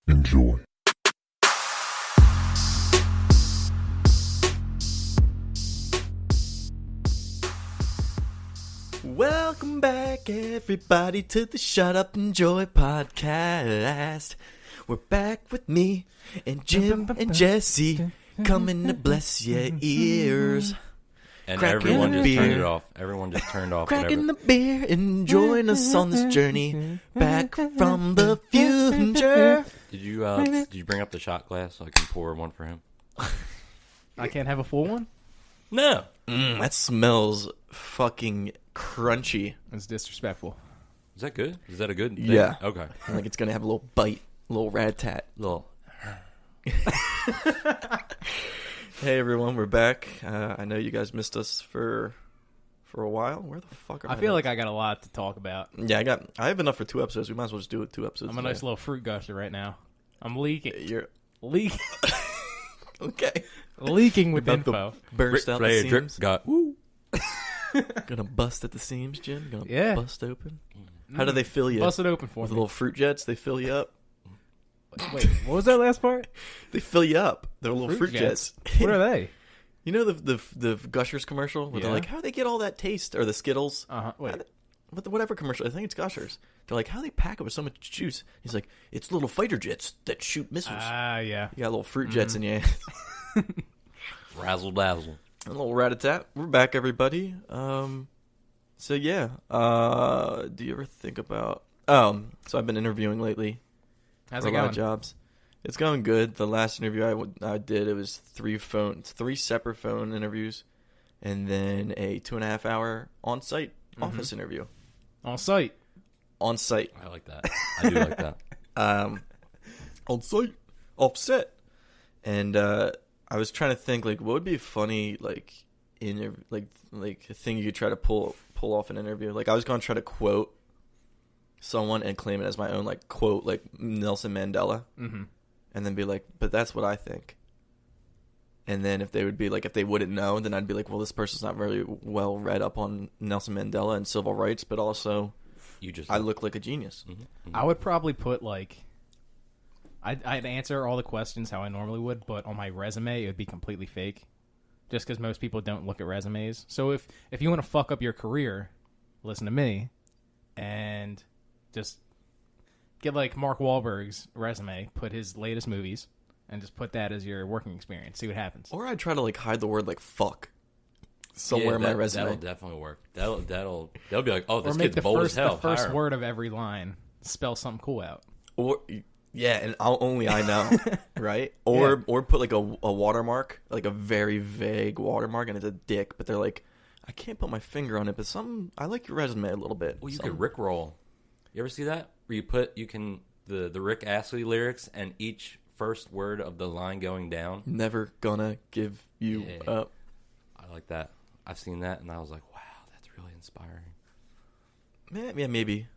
Enjoy. Welcome back, everybody, to the Shut Up Enjoy podcast. We're back with me and Jim and Jesse, coming to bless your ears. And Cracking everyone the just beer. turned it off. Everyone just turned off Cracking whatever. the beer and join us on this journey back from the future. Did you bring up the shot glass so I can pour one for him? I can't have a full one? No. That smells fucking crunchy. It's disrespectful. Is that good? Is that a good thing? Yeah. Okay. Like it's gonna have a little bite, a little rat-tat. Little. Hey everyone, we're back. I know you guys missed us for a while. Where the fuck are I feel like I got a lot to talk about. Yeah, I have enough for 2 episodes. We might as well just do it 2 episodes. I'm a nice little fruit gusher right now. I'm leaking. You're Leaking. okay. Leaking with About to info. burst out the Drip seams. got. Woo. Gonna bust at the seams, Jim. Gonna Yeah. bust open. How do they fill you? Bust it open for With me. little fruit jets, they fill you up. Wait, what was that last part? They fill you up. They're little fruit jets. What are they? You know the Gushers commercial where they're Yeah. like, how do they get all that taste? Or the Skittles? Wait. Whatever commercial. I think it's Gushers. They're like, how do they pack it with so much juice? He's like, it's little fighter jets that shoot missiles. Yeah. You got little fruit jets in you. Razzle dazzle. A little rat-a-tat. We're back, everybody. So yeah. Do you ever think about? So I've been interviewing lately. How's for it a lot going? of jobs. It's going good. The last interview I did, it was 3 separate phone interviews, and then a 2.5 hour on-site office interview. On site. On site. I like that. I do like that. On site. Offset. And I was trying to think, like, what would be funny, like a thing you could try to pull off an interview. Like, I was going to try to quote someone and claim it as my own, like, quote, like Nelson Mandela. Mm-hmm. And then be like, but that's what I think. And then if they would be like, if they wouldn't know, then I'd be like, well, this person's not very well read up on Nelson Mandela and civil rights, but also I look like a genius. Mm-hmm. Mm-hmm. I would probably put, like... I'd answer all the questions how I normally would, but on my resume, it would be completely fake. Just because most people don't look at resumes. So if you want to fuck up your career, listen to me, and just get, like, Mark Wahlberg's resume, put his latest movies, and just put that as your working experience. See what happens. Or I'd try to, like, hide the word, like, fuck somewhere in my resume. That'll definitely work. They'll be like, oh, this Or make kid's bold as hell. the first Hire him. word of every line spell something cool out. Or, yeah, and only I know, right? Or put, like, a watermark, like a very vague watermark, and it's a dick, but they're like, I can't put my finger on it, but I like your resume a little bit. Well, you could Rickroll. You ever see that? Where you can the Rick Astley lyrics and each first word of the line going down. Never gonna give you up. I like that. I've seen that, and I was like, wow, that's really inspiring. Yeah, maybe.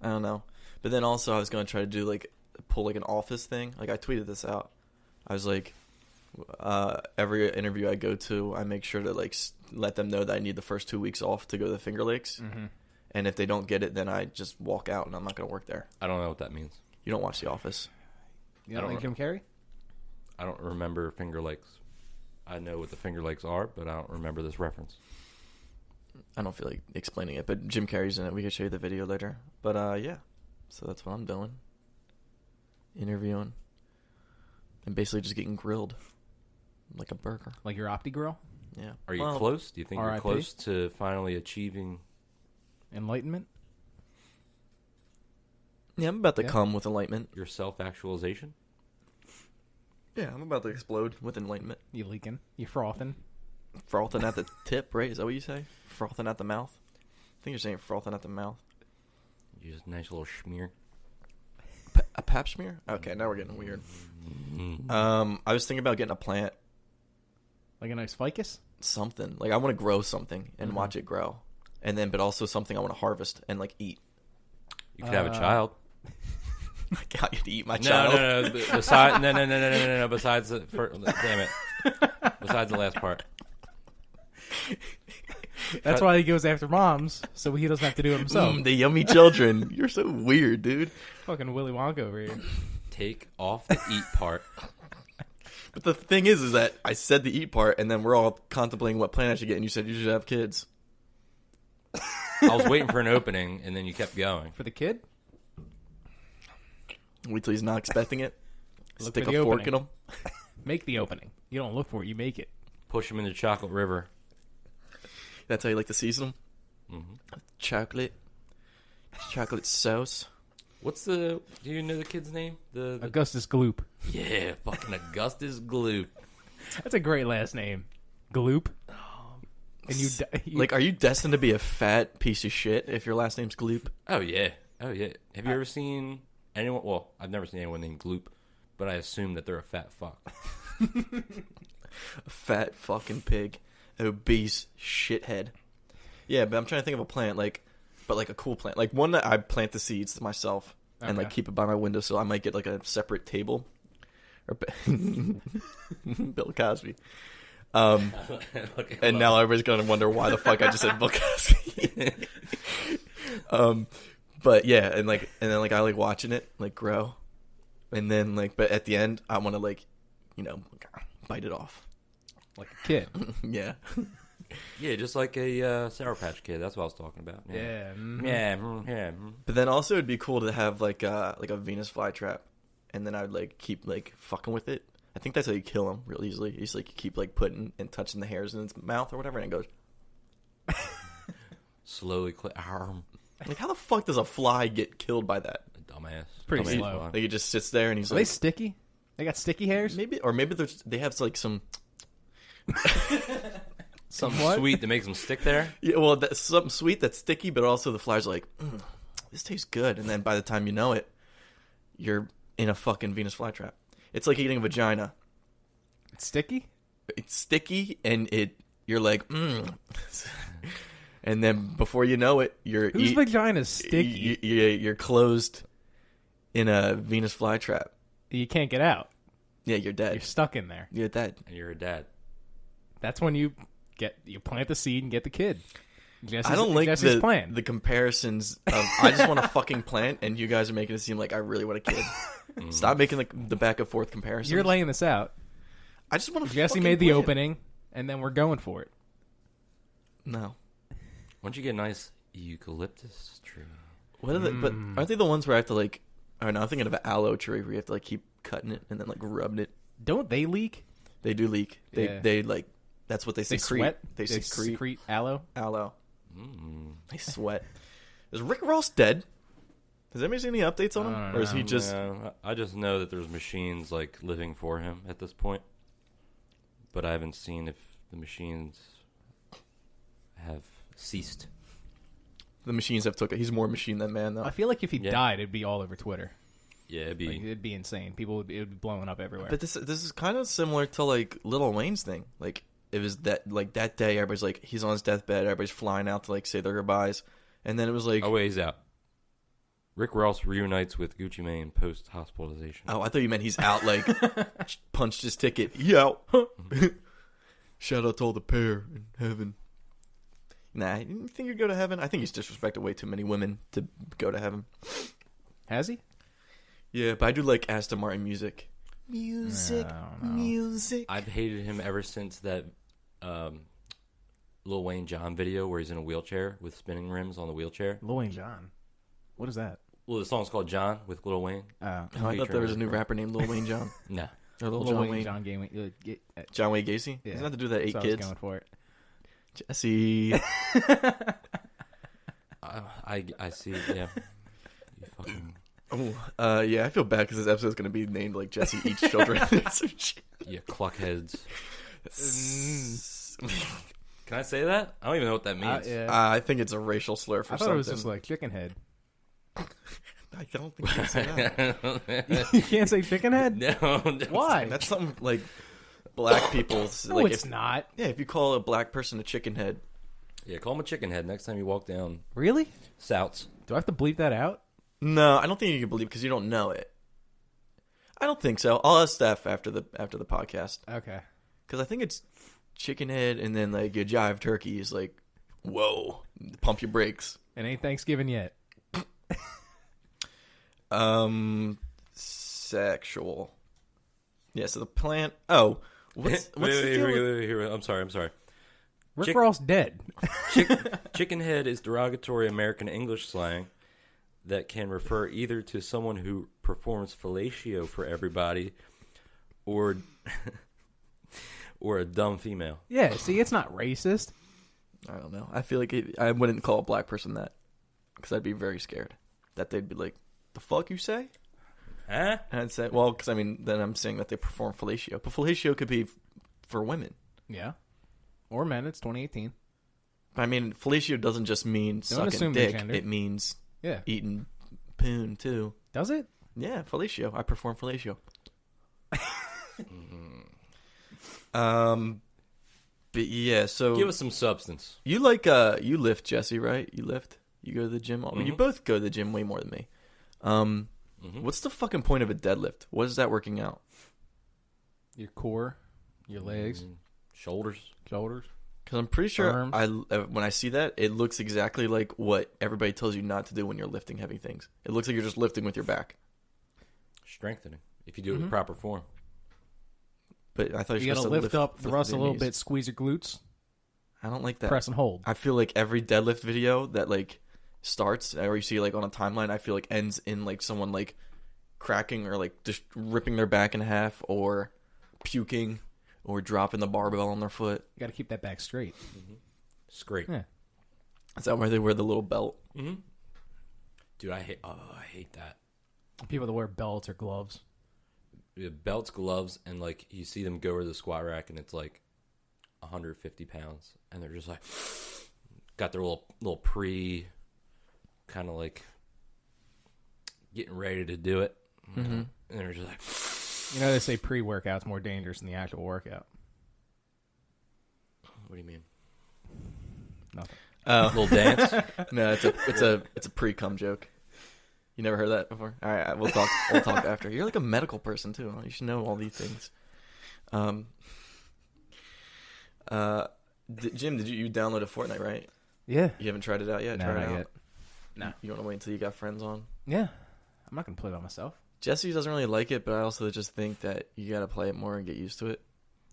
I don't know. But then also I was gonna try to do, like, pull, like, an office thing. Like, I tweeted this out. I was like, every interview I go to, I make sure to, like, let them know that I need the first 2 weeks off to go to the Finger Lakes. Mm-hmm. And if they don't get it, then I just walk out and I'm not going to work there. I don't know what that means. You don't watch The Office. You don't like Jim Carrey? I don't remember Finger Lakes. I know what the Finger Lakes are, but I don't remember this reference. I don't feel like explaining it, but Jim Carrey's in it. We can show you the video later. But, yeah. So that's what I'm doing. Interviewing. And basically just getting grilled. Like a burger. Like your Opti Grill? Yeah. Are you close? Do you think you're RIP? close to finally achieving... Enlightenment? Yeah, I'm about to Yeah. come with enlightenment. your self-actualization? Yeah, I'm about to explode with enlightenment. You leaking? You frothing? Frothing at the tip, right? Is that what you say? Frothing at the mouth? I think you're saying frothing at the mouth. You just nice little schmear. A pap smear? Okay, now we're getting weird. I was thinking about getting a plant. Like a nice ficus? Something. Like, I want to grow something and watch it grow. And then, but also something I want to harvest and, like, eat. You could have a child. Like, how you'd eat my child? No. Besides, no. Besides the damn it. Besides the last part. That's why he goes after moms, so he doesn't have to do it himself. The yummy children. You're so weird, dude. Fucking Willy Wonka over here. Take off the eat part. But the thing is that I said the eat part, and then we're all contemplating what plan I should get, and you said you should have kids. I was waiting for an opening, and then you kept going. For the kid? Wait till he's not expecting it. Look Stick for a the fork opening. in him. Make the opening. You don't look for it, you make it. Push him into chocolate river. That's how you like to season them? Mm-hmm. Chocolate sauce. What's the... Do you know the kid's name? The Augustus Gloop. Yeah, fucking Augustus Gloop. That's a great last name. Gloop. And you Like, are you destined to be a fat piece of shit if your last name's Gloop? Oh, yeah. Oh, yeah. Have you ever seen anyone... Well, I've never seen anyone named Gloop, but I assume that they're a fat fuck. A fat fucking pig. Obese shithead. Yeah, but I'm trying to think of a plant, but a cool plant. Like, one that I plant the seeds myself and, Okay. keep it by my window, so I might get, a separate table. Or Bill Cosby. And now everybody's going to wonder why the fuck I just said Bill Cosby. But, yeah, and then I like watching it, grow. And then, but at the end, I want to, bite it off. like a kid. Yeah. Yeah, just like a Sour Patch Kid. That's what I was talking about. Yeah. Yeah. Yeah. But then also it'd be cool to have like a Venus flytrap, and then I would keep fucking with it. I think that's how you kill him real easily. You just keep putting and touching the hairs in its mouth or whatever, and it goes. Slowly arm. How the fuck does a fly get killed by that? Dumbass. Pretty Dumbass slow. fly. He just sits there and he's Are they sticky? They got sticky hairs? maybe they have some. Something What? sweet that makes them stick there. Yeah, well, that's something sweet that's sticky, but also the fly's this tastes good, and then by the time you know it, you're in a fucking Venus flytrap. It's like eating a vagina. It's sticky? It's sticky, and you're like, and then before you know it, Whose vagina's sticky? You're closed in a Venus flytrap. You can't get out. Yeah, you're dead. You're stuck in there. You're dead. And you're a dad. That's when you plant the seed and get the kid. I don't like Jesse's plan. the comparisons of I just want a fucking plant, and you guys are making it seem like I really want a kid. Stop making the back and forth comparisons. You're laying this out. I just want a Jesse fucking made the plant. opening, and then we're going for it. No. Why don't you get a nice eucalyptus tree? What are they? But aren't they the ones where I have to Oh no, I'm thinking of an aloe tree where you have to keep cutting it and then rubbing it. Don't they leak? They do leak. Yeah. They that's what they They secrete. sweat? They secrete aloe? aloe. Mm. They sweat. Is Rick Ross dead? Has anybody seen any updates on him, or is he just? No, I just know that there's machines living for him at this point, but I haven't seen if the machines have ceased. The machines have took it. He's more machine than man, though. I feel like if he Yeah. died, it'd be all over Twitter. Yeah, it'd be. It'd be insane. It would be blowing up everywhere. But this is kind of similar to Lil Wayne's thing. It was that that day, everybody's he's on his deathbed. Everybody's flying out to say their goodbyes, and then it was oh wait, he's out. Rick Ross reunites with Gucci Mane post hospitalization. oh, I thought you meant he's out. Punched his ticket. He out. Shout out to all the pair in heaven. Nah, you think you'd go to heaven? I think he's disrespected way too many women to go to heaven. Has he? Yeah, but I do like Aston Martin music. Music, I don't know. music. I've hated him ever since that Lil Wayne John video where he's in a wheelchair with spinning rims on the wheelchair. Lil Wayne John. What is that? Well, the song's called John with Lil Wayne. Oh, I thought there was a new rapper named Lil Wayne John. No. Or Lil Lil John Wayne, Wayne. John Game. John Wayne Gacy? Yeah. Doesn't have to do that 8 So I was kids. going for it. Jesse. I see. Yeah. You fucking. Oh, yeah, I feel bad because this episode's going to be named Jesse Eats Children. Some shit. Yeah, cluckheads. Can I say that? I don't even know what that means. Yeah. I think it's a racial slur for I thought something. it was just chicken head. I don't think you can say that. You can't say chicken head? No. Why? That's something black people's. No, it's not. Yeah, if you call a black person a chicken head. Yeah, call him a chicken head next time you walk down Really? Souths. Do I have to bleep that out? No, I don't think you can believe because you don't know it. I don't think so. I'll ask Steph after the podcast Okay. because I think it's chicken head, and then like your jive turkey is like, whoa, pump your brakes. It ain't Thanksgiving yet. Sexual. Yeah. So the plant. Oh, what's the deal with... wait. I'm sorry. Rick Ross dead. Chicken head is derogatory American English slang that can refer either to someone who performs fellatio for everybody, or a dumb female. Yeah, see, it's not racist. I don't know. I feel like I wouldn't call a black person that, because I'd be very scared that they'd be like, "The fuck you say?" Huh? And I'd say, well, because I mean, then I'm saying that they perform fellatio, but fellatio could be for women. Yeah. Or men. It's 2018. I mean, fellatio doesn't just mean sucking dick. Gender. It means Yeah. eating poon too. Does it? Yeah, fellatio. I perform fellatio. But yeah, so Give us some substance. you you lift, Jesse, right? You lift. You go to the gym. I mean, you both go to the gym way more than me. What's the fucking point of a deadlift? What is that working out? Your core, your legs, Shoulders. Because I'm pretty sure Arms. when I see that, it looks exactly like what everybody tells you not to do when you're lifting heavy things. It looks like you're just lifting with your back. Strengthening. If you do it with proper form. But I thought you you're gotta supposed lift to up, thrust with a your little knees. bit, squeeze your glutes, I don't like that. press and hold. I feel like every deadlift video that like starts, or you see like on a timeline, I feel like ends in like someone like cracking or like just ripping their back in half, or puking, or dropping the barbell on their foot. You gotta keep that back straight. Scrape. Yeah. Is that why they wear the little belt? Mm-hmm. Dude, I hate that. People that wear belts or gloves. Yeah, belts, gloves, and like you see them go over the squat rack and it's like 150 pounds, and they're just like got their little pre kind of like getting ready to do it, and they're just like, You know, they say pre-workout's more dangerous than the actual workout. what do you mean? Nothing. Little dance? No, it's a pre-cum joke. You never heard that before? All right, we'll talk after. You're like a medical person too. You should know all these things. Jim, did you download a Fortnite, right? Yeah. You haven't tried it out yet? No, Try it not out. yet. No. You want to wait until you got friends on? Yeah. I'm not gonna play by myself. Jesse doesn't really like it, but I also just think that you got to play it more and get used to it.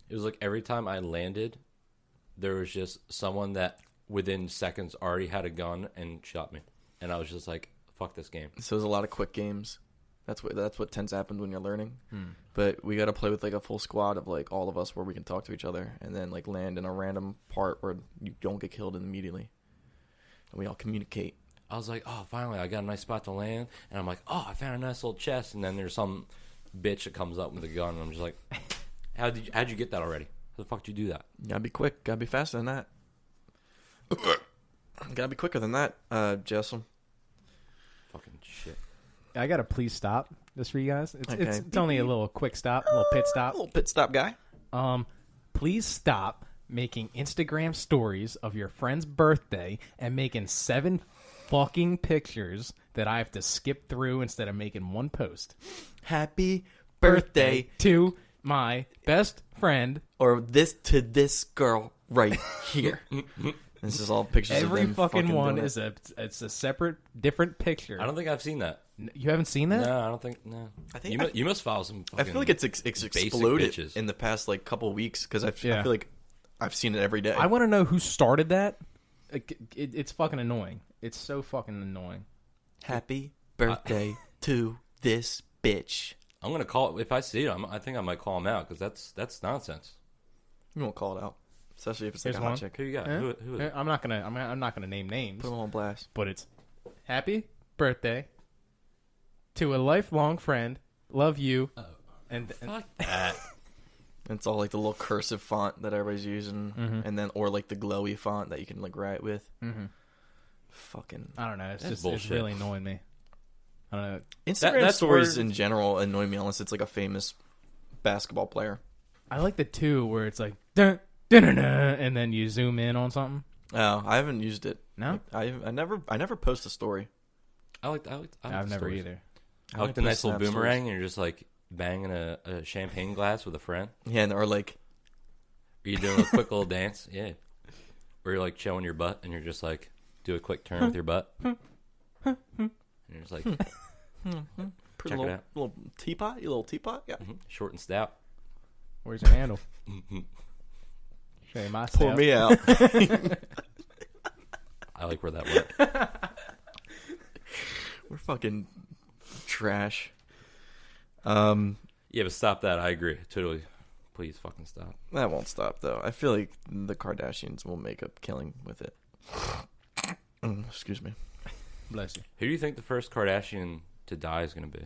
It was like every time I landed, there was just someone that within seconds already had a gun and shot me, and I was just like, "Fuck this game." So there's a lot of quick games. That's what tends to happen when you're learning. But we got to play with like a full squad of like all of us where we can talk to each other and then like land in a random part where you don't get killed immediately. And we all communicate. I was like, "Oh, finally, I got a nice spot to land," and I'm like, "Oh, I found a nice little chest," and then there's some bitch that comes up with a gun, and I'm just like, how'd you get that already? How the fuck did you do that? Gotta be quick. Gotta be faster than that. Gotta be quicker than that, Jessel. Fucking shit. I gotta please stop this for you guys. It's, Okay. it's only a little quick stop, a little pit stop. Little pit stop guy. Please stop making Instagram stories of your friend's birthday and making 7 fucking pictures that I have to skip through instead of making one post. Happy birthday. To my best friend. Or this girl right here. This is all pictures Every of them fucking one doing is it's a separate, different picture. I don't think I've seen that. You haven't seen that? No, I don't think. No, I think you must follow some. I feel like it's exploded bitches. in the past like couple weeks because I Yeah. feel like I've seen it every day. I want to know who started that. It's fucking annoying. It's so fucking annoying. Happy birthday to this bitch. I'm gonna call if I see it. I think I might call him out because that's nonsense. You won't call it out, especially if it's like Here's a hot one. chick. Who you got? Eh? Who is it? I'm not gonna name names, Put them on blast. but it's happy birthday to a lifelong friend. Love you. And Fuck that. It's all like the little cursive font that everybody's using, and then or like the glowy font that you can like write with. Fucking I don't know. It's That's just bullshit. it's really annoying me. I don't know. Instagram that's stories where- in general annoy me unless it's like a famous basketball player. I like the 2 where it's like dun, dun, dun, dun, and then you zoom in on something. Oh, I haven't used it. No, I never post a story. I like I've never stories. either. I like the only nice post little Snap boomerang, stories. and you're just like banging a champagne glass with a friend. Yeah, or like Are you doing a quick little dance? Yeah. Or you're like showing your butt and you're just like, do a quick turn with your butt. And you're just like, Pretty check it out. Little teapot? You little teapot? Yeah. Short and stout. Where's your handle? Show you my Pour stuff. me out. I like where that went. We're fucking trash. Yeah, but stop that. I agree. Totally. Please fucking stop. That won't stop, though. I feel like the Kardashians will make a killing with it. Excuse me. Bless you. Who do you think the first Kardashian to die is going to be?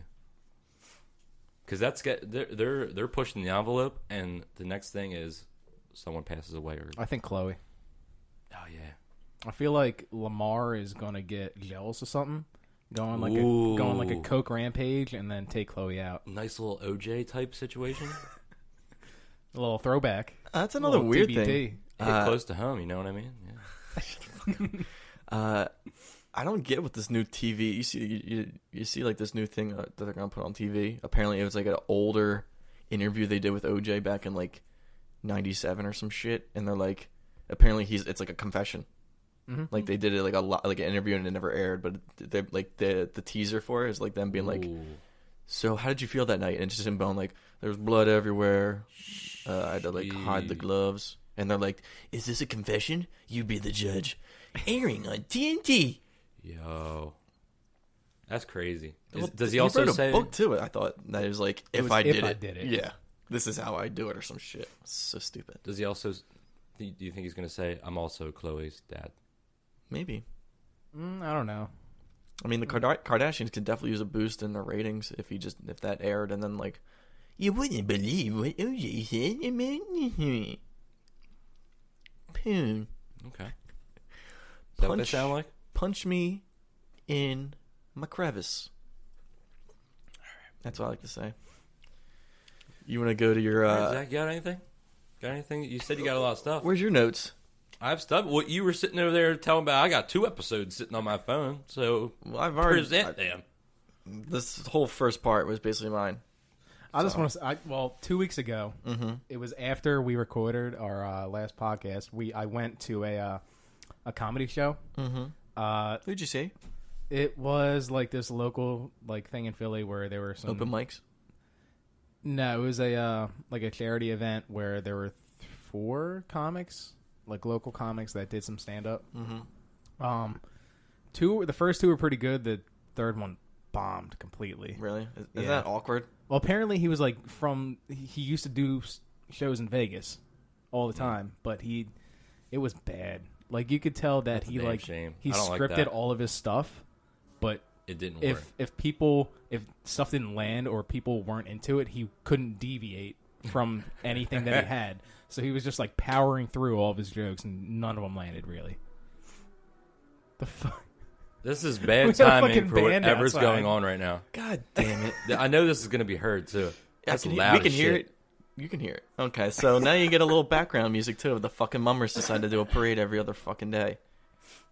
Because they're pushing the envelope, and the next thing is someone passes away. Or I think Chloe. oh yeah, I feel like Lamar is gonna get jealous of something, going like Ooh. a coke rampage, and then take Chloe out. nice little OJ type situation. A little throwback. That's another Little weird TBT. thing. Hit close to home. You know what I mean? Yeah. I don't get what this new TV. You see like this new thing that they're gonna put on TV. Apparently, it was like an older interview they did with OJ back in like '97 or some shit, and they're like, apparently it's like a confession. Mm-hmm. Like they did it like a lot, like an interview, and it never aired. But they like the teaser for it is like them being like, Ooh. "So how did you feel that night?" And it's just him going like, "There was blood everywhere. I had to like hide the gloves." And they're like, "Is this a confession? You be the judge." Airing on TNT. Yo, that's crazy. Well, Does he also wrote a say? book to it? I thought that it was like, if was I If did I it, Did It. yeah, this is how I do it or some shit. It's so stupid. Does he also? Do you think he's going to say, "I'm also Chloe's dad"? Maybe. I don't know. I mean, the Kardashians could definitely use a boost in their ratings if that aired, and then like, you wouldn't believe what OJ said about me. Poon. Okay. Is that what they Punch. sound like? Punch me in my crevice. That's what I like to say. You want to go to your? Zach, you got anything? Got anything? You said you got a lot of stuff. Where's your notes? I have stuff. Well, you were sitting over there telling about. I got 2 episodes sitting on my phone. So Well, I've already. present them. This whole first part was basically mine. I just want to say, 2 weeks ago, Mm-hmm. it was after we recorded our last podcast. I went to a comedy show. Mm-hmm. Who'd you see? It was like this local like thing in Philly where there were some Open mics. No, it was a like a charity event where there were 4 comics, like local comics that did some stand up. Mm-hmm. The first 2 were pretty good. The third one bombed completely. Really? Is Yeah. that awkward? Well, apparently he was like he used to do shows in Vegas all the time, but it was bad. Like you could tell that That's a he damn like shame. he I don't like scripted that. all of his stuff, but It didn't work. if stuff didn't land or people weren't into it, he couldn't deviate from anything that he had. So he was just like powering through all of his jokes, and none of them landed really. The fuck. This is We bad got a timing fucking for band whatever's outside. going on right now. God damn it! I know this is going to be heard too. That's we loud can as hear shit. it. You can hear it. Okay, so now you get a little background music too. The fucking mummers decide to do a parade every other fucking day.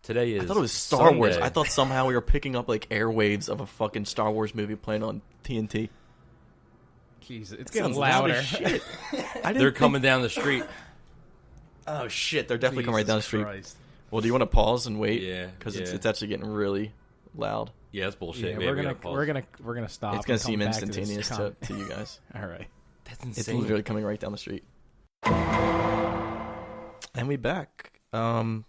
Today is. I thought it was Star Wars. Sunday. I thought somehow we were picking up like airwaves of a fucking Star Wars movie playing on TNT. Jesus, it's getting Sounds loud louder. as shit. They're coming down the street. Oh shit! They're definitely coming right down the street. Christ. Well, do you want to pause and wait? Yeah, because yeah. it's actually getting really loud. Yeah, that's bullshit. Yeah, We we're gotta pause. gonna stop. It's gonna and come seem back to this instantaneous con- to you guys. All right. That's It's insane. literally coming right down the street. And we back. What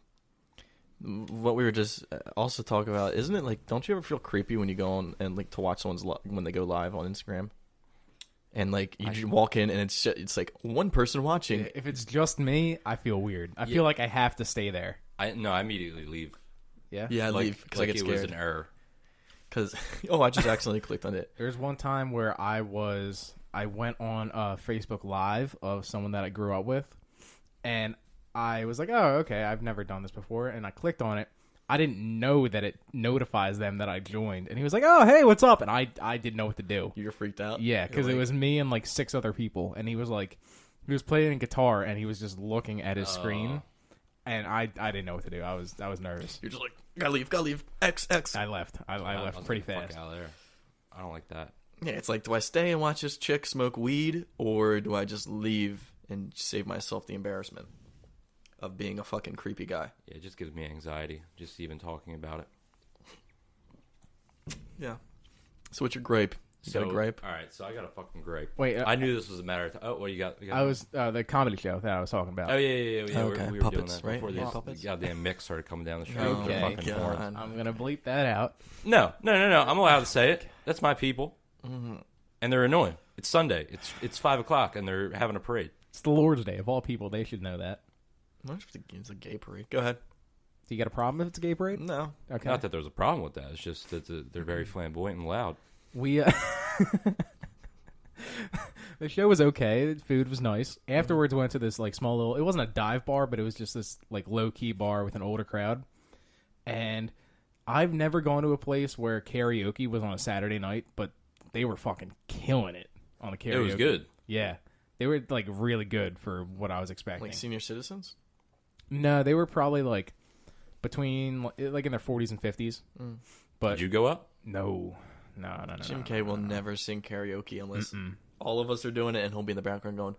we were just also talking about, isn't it like? Don't you ever feel creepy when you go on and like to watch someone's when they go live on Instagram, and like you just walk in and it's like one person watching. If it's just me, I feel weird. I feel like I have to stay there. I immediately leave. Yeah. Yeah, I Like, leave because like I get it was scared. an error. Because I just accidentally clicked on it. There's one time where I went on a Facebook Live of someone that I grew up with, and I was like, oh, okay, I've never done this before, and I clicked on it. I didn't know that it notifies them that I joined, and he was like, oh, hey, what's up? And I didn't know what to do. You were freaked out. Yeah, because it was me and like 6 other people, and he was playing guitar, and he was just looking at his screen, and I didn't know what to do. I was nervous. You're just like, gotta leave. X. I left. I left was pretty like, fast. Fuck out of there. I don't like that. Yeah, it's like, do I stay and watch this chick smoke weed, or do I just leave and save myself the embarrassment of being a fucking creepy guy. Yeah, it just gives me anxiety just even talking about it. Yeah. So what's your gripe? You got a gripe? All right, so I got a fucking gripe. Wait, I knew this was a matter of time. Oh, what you got? I was the comedy show that I was talking about. Oh, yeah. Okay, We were puppets, doing that right? before Yeah, the puppets. goddamn mix started coming down the street. Oh, with their okay. fucking God. horns. I'm gonna bleep that out. No. I'm allowed to say it. That's my people. Mm-hmm. And they're annoying. It's Sunday. It's 5 o'clock, and they're having a parade. It's the Lord's Day of all people. They should know that. What if it's a gay parade? Go ahead. Do you got a problem if it's a gay parade? No. Okay. Not that there's a problem with that. It's just that they're very flamboyant and loud. We the show was okay. The food was nice. Afterwards, we went to this like small little. It wasn't a dive bar, but it was just this like low key bar with an older crowd. And I've never gone to a place where karaoke was on a Saturday night, but they were fucking killing it on the karaoke. It was good. Yeah, they were like really good for what I was expecting. Like senior citizens? No, they were probably like between like in their 40s and 50s. But Did you go up? no. Jim K will never sing karaoke unless all of us are doing it, and he'll be in the background going,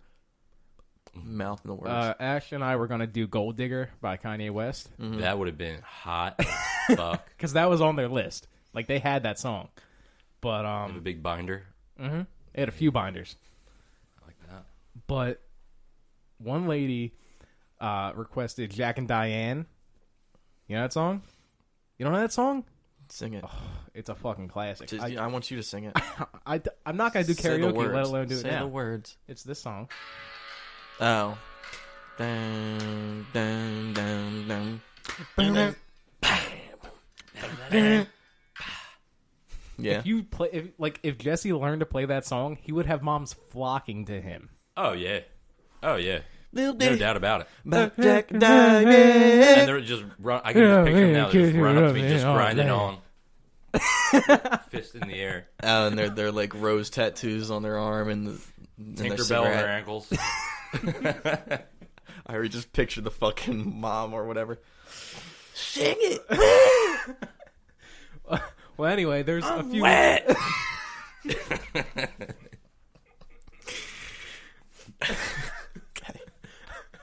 mouthing the words. Ash and I were gonna do "Gold Digger" by Kanye West That would have been hot as fuck. because that was on their list. Like they had that song, but Have a big binder. they had a few binders. I like that. But one lady requested Jack and Diane. You know that song? You don't know that song? Sing it. It's a fucking classic. I want you to sing it. I'm not gonna do Say the karaoke, words. let alone do it Say now. the words. It's this song. Oh. Dun, dun, dun, dun. Yeah. If you play, if Jesse learned to play that song, he would have moms flocking to him. Oh, yeah. Little No bitty doubt about it. Jack Diamond. And they're just run. I can just picture them now. They just run up to me, just grinding on, fist in the air, Oh, and they're like rose tattoos on their arm and their Tinkerbell on their cigarette. ankles. I already just pictured the fucking mom or whatever. Sing it. Well, anyway, there's a few. Wet.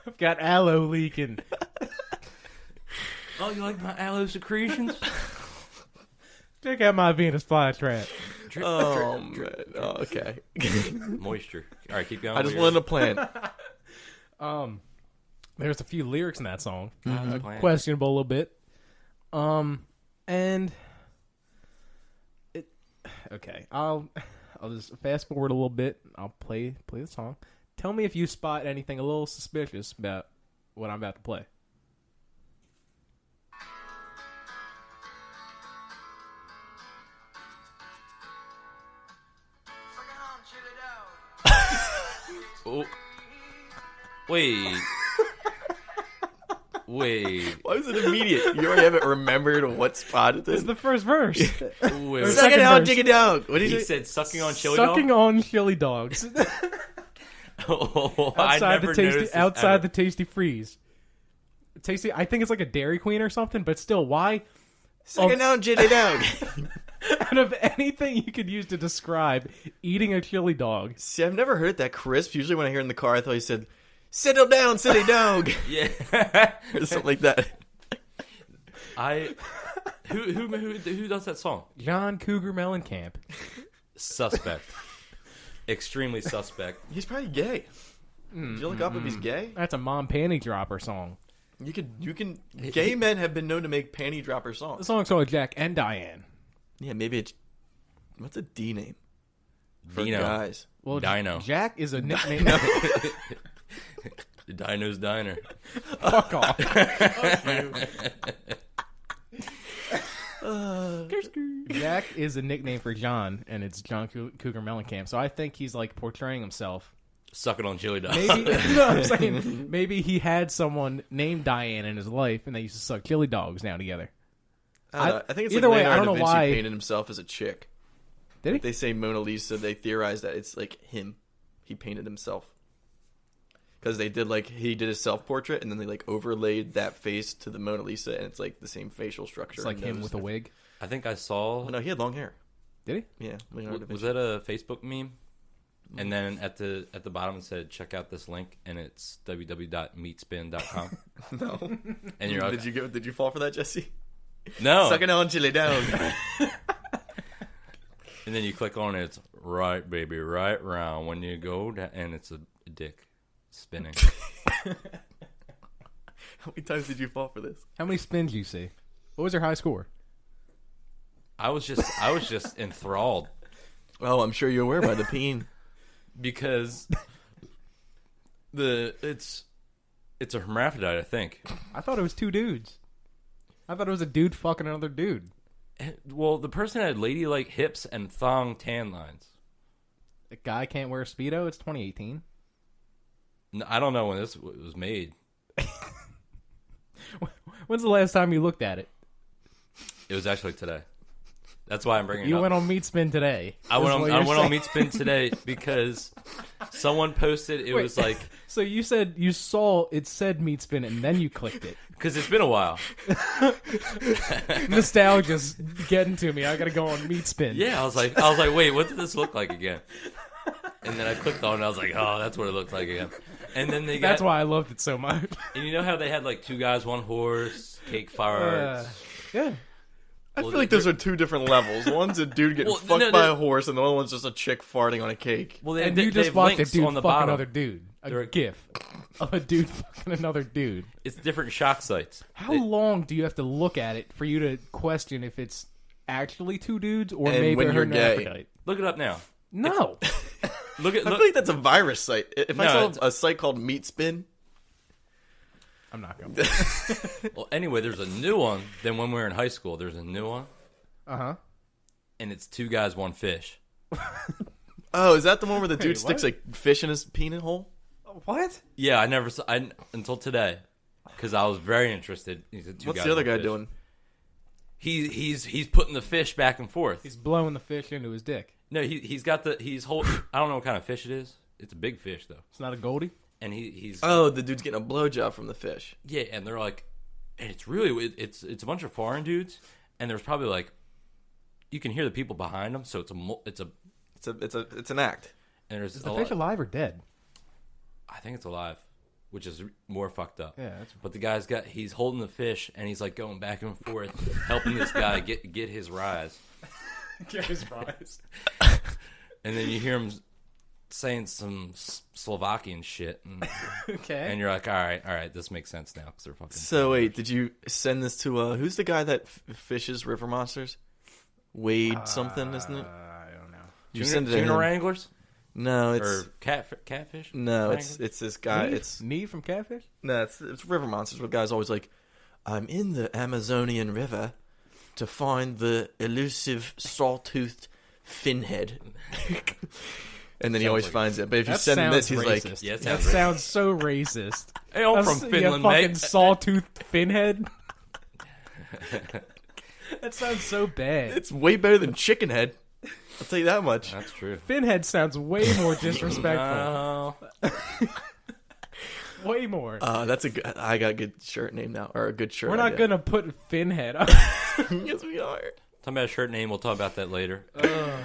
I've got aloe leaking. Oh, you like my aloe secretions? Check out my Venus flytrap. Oh, man. Oh, okay. Moisture. All right, keep going. I just wanted to plan. There's a few lyrics in that song, plan. questionable a little bit. And it. Okay, I'll just fast forward a little bit. I'll play the song. Tell me if you spot anything a little suspicious about what I'm about to play. Oh. Wait. Wait. Why was it immediate? You already haven't remembered what spot it This is. is the first verse. Wait. Second Suck it out, verse. dig it dog. What did He you say? said sucking on chili Sucking dog? on chili dogs Oh, I outside never the tasty noticed this outside ever. the Tasty Freeze. Tasty, I think it's like a Dairy Queen or something, but still, why? Suck it out, jitty dog. Out of anything you could use to describe eating a chili dog, See, I've never heard that crisp. Usually when I hear it in the car, I thought he said, settle down, silly dog. Yeah. Or something like that. Who does that song? John Cougar Mellencamp. Suspect. Extremely suspect. He's probably gay. Did you look up if he's gay? That's a mom panty dropper song. You can. Gay men have been known to make panty dropper The songs. song's called Jack and Diane. Yeah, maybe it's. What's a D name for Dino. guys? Well, Dino. Jack is a nickname. The Dino's Diner. Fuck off. Jack is a nickname for John, and it's John Cougar Mellencamp. So I think he's like portraying himself. Sucking on chili dog. Maybe no, I'm saying maybe he had someone named Diane in his life, and they used to suck chili dogs down together. I think it's either like way, I Leonardo don't know da Vinci why- painted himself as a chick. Did he? They say Mona Lisa. They theorize that it's like him. He painted himself because they did he did his self portrait and then they like overlaid that face to the Mona Lisa and it's like the same facial structure. It's like and him nose with a and wig. I think I saw. everything. Oh, no, he had long hair. Did he? Yeah, Leonardo da Was Vinci. that a Facebook meme? And then at the bottom it said, check out this link, and it's www.meatspin.com. No. And you're like, Did you fall for that, Jesse? no. Sucking on chili down. And then you click on it, it's right, baby, right round. When you go down, and it's a dick spinning. How many times did you fall for this? How many spins you see? What was your high score? I was just enthralled Oh, I'm sure you're aware by the peen. because it's a hermaphrodite, I think. I thought it was two dudes. I thought it was a dude fucking another dude. Well, the person had ladylike hips and thong tan lines. A guy can't wear a Speedo? It's 2018. No, I don't know when this was made. When's the last time you looked at it? It was actually today. That's why I'm bringing it You up. went on Meat Spin today. I Is went what on you're saying. Meat Spin today because someone posted it Wait. was like, So you said you saw it said Meat Spin and then you clicked it. because it's been a while. Nostalgia's getting to me. I gotta go on Meat Spin. Yeah, I was like, wait, what did this look like again? And then I clicked on it, and I was like, oh, that's what it looks like again. And then they got, That's why I loved it so much. and you know how they had like 2 guys, 1 horse, cake fireworks. Yeah. I feel like those are two different levels. One's a dude getting Well, fucked no, by they're- a horse, and the other one's just a chick farting on a cake. Well, And they you just have watched a links dude on the fuck bottom. another dude. A gif of a dude fucking another dude. It's different shock sites. How long do you have to look at it for you to question if it's actually two dudes or And maybe when a you're gay. hermaphrodite? Look it up now. No. Look at I look. feel like that's a virus site. If I No, saw it's- a site called Meat Spin, I'm not going. Well, anyway, there's a new one. Then when we were in high school, there's a new one, Uh-huh. and it's 2 guys, 1 fish. oh, is that the one where the dude Wait, sticks what? a fish in his peanut hole? What? Yeah, I never saw until today because I was very interested. He said 2 What's guys, the other 1 guy fish. doing? He's putting the fish back and forth. He's blowing the fish into his dick. No, he's got he's hold. I don't know what kind of fish it is. It's a big fish though, It's not a Goldie? and he's Oh, the dude's getting a blowjob from the fish. yeah, and they're like, and it's really it's a bunch of foreign dudes, and there's probably like, you can hear the people behind them, so it's It's an act. and there's Is a the lot- fish alive or dead? I think it's alive, which is more fucked up. Yeah, that's But the guy's he's holding the fish and he's like going back and forth, helping this guy get his rise. get his rise. And then you hear him saying some Slovakian shit, Okay. and you're like, all right, this makes sense now because they're fucking. So wait, did you send this to who's the guy that fishes river monsters? Wade something, isn't it? I don't know. You send it to tuna him. wranglers No, it's or catfish. no, wranglers? it's this guy. Neve? It's Neve from Catfish? no, it's river monsters. Where guys always like, I'm in the Amazonian River to find the elusive saw-toothed finhead. And then he Sounds always like- finds it. But if you That send him this, sounds he's like, racist. Yeah, it that sounds sounds so racist. Hey, I'm That's- from you Finland, fucking mate. sawtoothed finhead. That sounds so bad. it's way better than chicken head. I'll tell you that much. That's true. Finhead sounds way more disrespectful. Way more. That's a good. I got a good shirt name now, or a good shirt. We're not idea. gonna put Finhead up. Yes, we are. Talking about a shirt name, we'll talk about that later.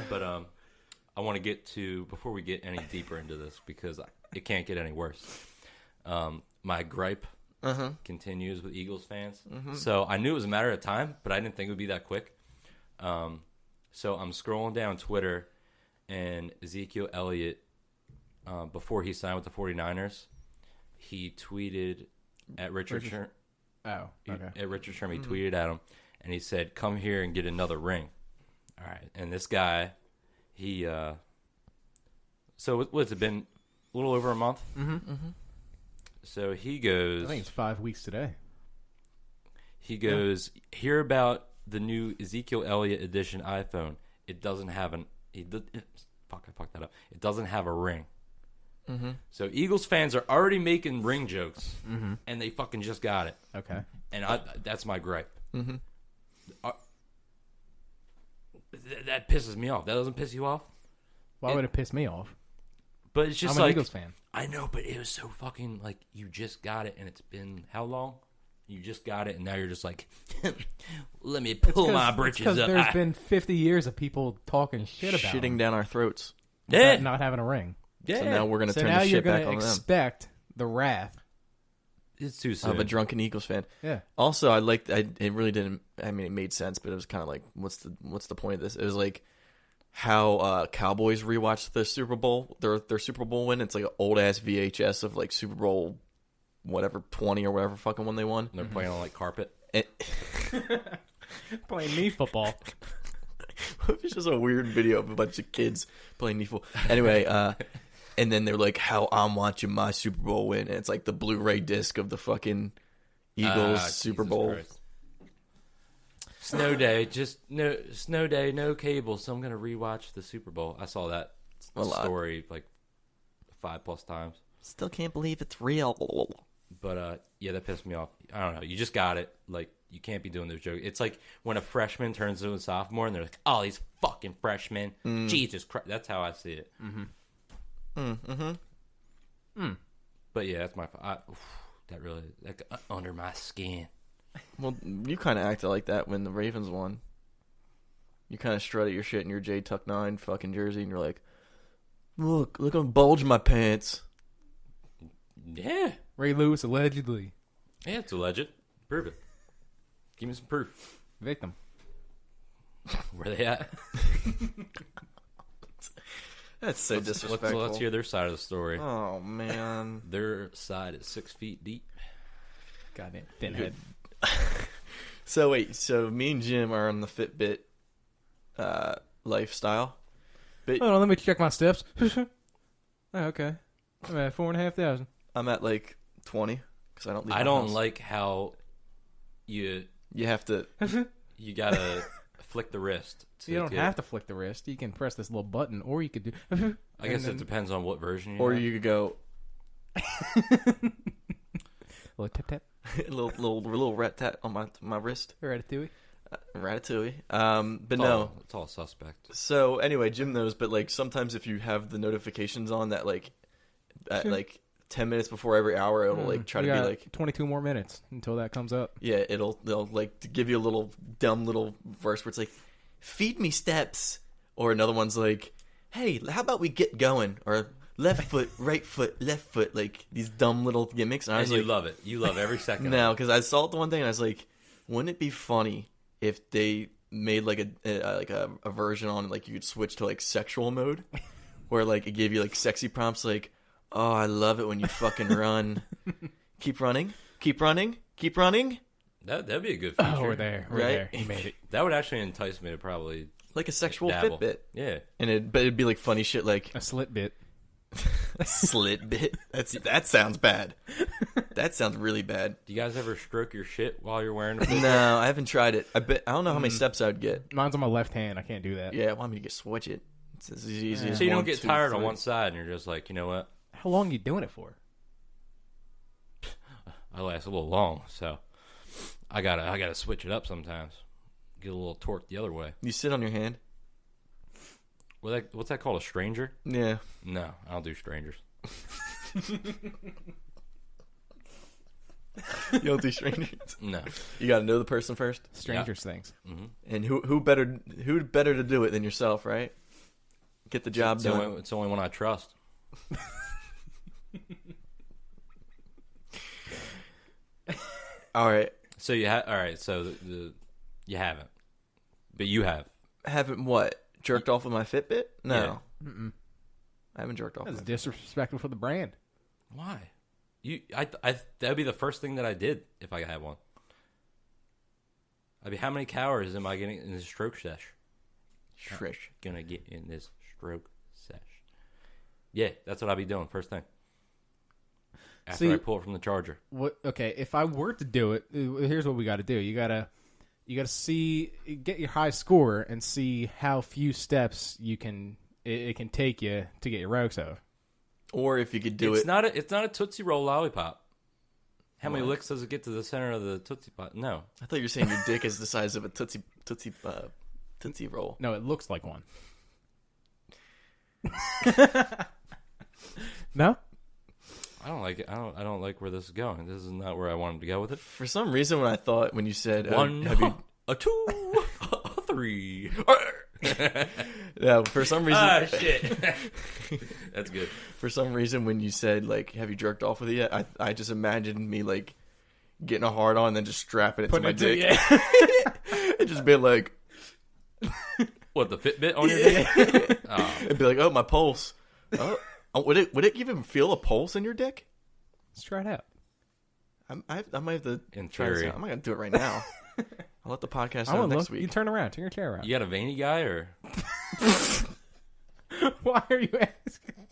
But I want to get to before we get any deeper into this because it can't get any worse. My gripe continues with Eagles fans. So I knew it was a matter of time, but I didn't think it would be that quick. So I'm scrolling down Twitter, and Ezekiel Elliott, before he signed with the 49ers, he tweeted at Richard Sherman. Oh, okay. At Richard Sherman, he tweeted at him, and he said, "Come here and get another ring." All right, and this guy, he, so what's it been? A little over a month. So he goes. I think it's 5 weeks today. He goes, hear about the new Ezekiel Elliott edition iPhone. It doesn't have I fucked that up. It doesn't have a ring. So Eagles fans are already making ring jokes, and they fucking just got it. Okay. And that's my gripe. That pisses me off. That doesn't piss you off? Why would it piss me off? But it's just I'm an like, Eagles fan. I know, but it was so fucking, like, you just got it, and it's been how long? You just got it, and now you're just like, let me pull my britches Because up. there's been 50 years of people talking shit about Shitting him. down our throats. Yeah. not having a ring. Yeah. So now we're gonna So turn now the you're shit back gonna on them. expect the wrath. It's too soon. Of a drunken Eagles fan. Yeah. Also, it really didn't. I mean, it made sense, but it was kind of like, what's the point of this? It was like how Cowboys rewatched the Super Bowl, their Super Bowl win. It's like an old ass VHS of like Super Bowl, whatever 20 or whatever fucking one they won. And they're playing on like carpet. Playing knee football. It's just a weird video of a bunch of kids playing Neefle. Anyway, and then they're like, how I'm watching my Super Bowl win. And it's like the Blu-ray disc of the fucking Eagles Super Jesus Bowl. Christ. Snow day, snow day, no cable. So I'm gonna rewatch the Super Bowl. I saw that story like 5+ times. Still can't believe it's real. But yeah, that pissed me off. I don't know. You just got it. Like, you can't be doing those jokes. It's like when a freshman turns into a sophomore and they're like, "Oh, these fucking freshmen." Jesus Christ. That's how I see it. But yeah, that's my. That really got under my skin. Well, you kind of acted like that when the Ravens won. You kind of strutted your shit in your J Tuck 9 fucking jersey, and you're like, look, I'm bulging my pants. Yeah. Ray Lewis allegedly. Yeah, it's alleged. Prove it. Give me some proof. Victim. Where they at? That's so disrespectful. Let's hear their side of the story. Oh, man. Their side is 6 feet deep. Goddamn Finhead. So, wait. So, me and Jim are on the Fitbit lifestyle. But Hold on, let me check my steps. Oh, okay. I'm at 4,500. I'm at like 20 because I don't leave my I don't house. like how you have to... you gotta flick the wrist. You don't have to flick the wrist. You can press this little button, or you could do... I guess it depends on what version you Or have. you could go... little tap tap. little rat tat on my wrist. Ratatouille. Ratatouille. But no. It's all suspect. So anyway, Jim knows, but like sometimes if you have the notifications on that, like at like 10 minutes before every hour, it'll like try to be like 22 more minutes until that comes up. yeah, they'll like to give you a little dumb little verse where it's like, feed me steps, or another one's like, hey, how about we get going, or left foot, right foot, left foot, like these dumb little gimmicks. And I was And you like, love it. You love every second. no, because I saw it the one thing and I was like, wouldn't it be funny if they made like a version on like you could switch to like sexual mode, where like it gave you like sexy prompts like, oh, I love it when you fucking run, keep running, keep running, keep running, That'd be a good feature. Oh, we're there. We're Right? there. He made it. That would actually entice me to probably like a sexual dabble. Fitbit, Yeah. and but it'd be like funny shit like A slit bit. slit bit. That sounds bad. That sounds really bad. Do you guys ever stroke your shit while you're wearing a Fitbit? No, I haven't tried it. I don't know how many steps I'd get. Mine's on my left hand. I can't do that. Yeah, why me to switch it? It's as easy as So you don't 1, get 2, tired on 3. one side and you're just like, you know what? How long are you doing it for? I last a little long, so I gotta switch it up sometimes. Get a little torque the other way. You sit on your hand. What's that called? A stranger? Yeah. No, I don't do strangers. You don't do strangers. No. You got to know the person first. Strangers things. And who better to do it than yourself, right? Get the job done. It's the only one I trust. All right. So all right. So you haven't, but you have. Haven't what? Jerked off with my Fitbit? No. Yeah. I haven't jerked off. That's with disrespectful for the brand. Why? That'd be the first thing that I did if I had one. I mean, how many calories am I getting in this stroke sesh? Shrish. Gonna get in this stroke sesh. Yeah, that's what I'd be doing first thing. After See- I pull it from the charger. What? Okay, if I were to do it, here's what we got to do. You gotta get your high score and see how few steps it can take you to get your rocks over. Or if you could do It's it. not a Tootsie Roll lollipop. How many licks does it get to the center of the Tootsie Pop? No. I thought you were saying your dick is the size of a Tootsie Roll. No, it looks like one. No? I don't like it. I don't like where this is going. This is not where I wanted to go with it. For some reason, when you said One, have you, a two, a three. Yeah, for some reason. Shit. That's good. For some reason, when you said like, "Have you jerked off with it yet?" I just imagined me like getting a hard on and then just strapping it to my dick. It just be like, what, the Fitbit on your dick? Oh. It'd be like, "Oh, my pulse." Oh, would it even feel a pulse in your dick? Let's try it out. I might have to In try this theory. out. I'm not gonna do it right now. I'll let the podcast know next week. You turn around. Turn your chair around. You got a veiny guy or? Why are you asking?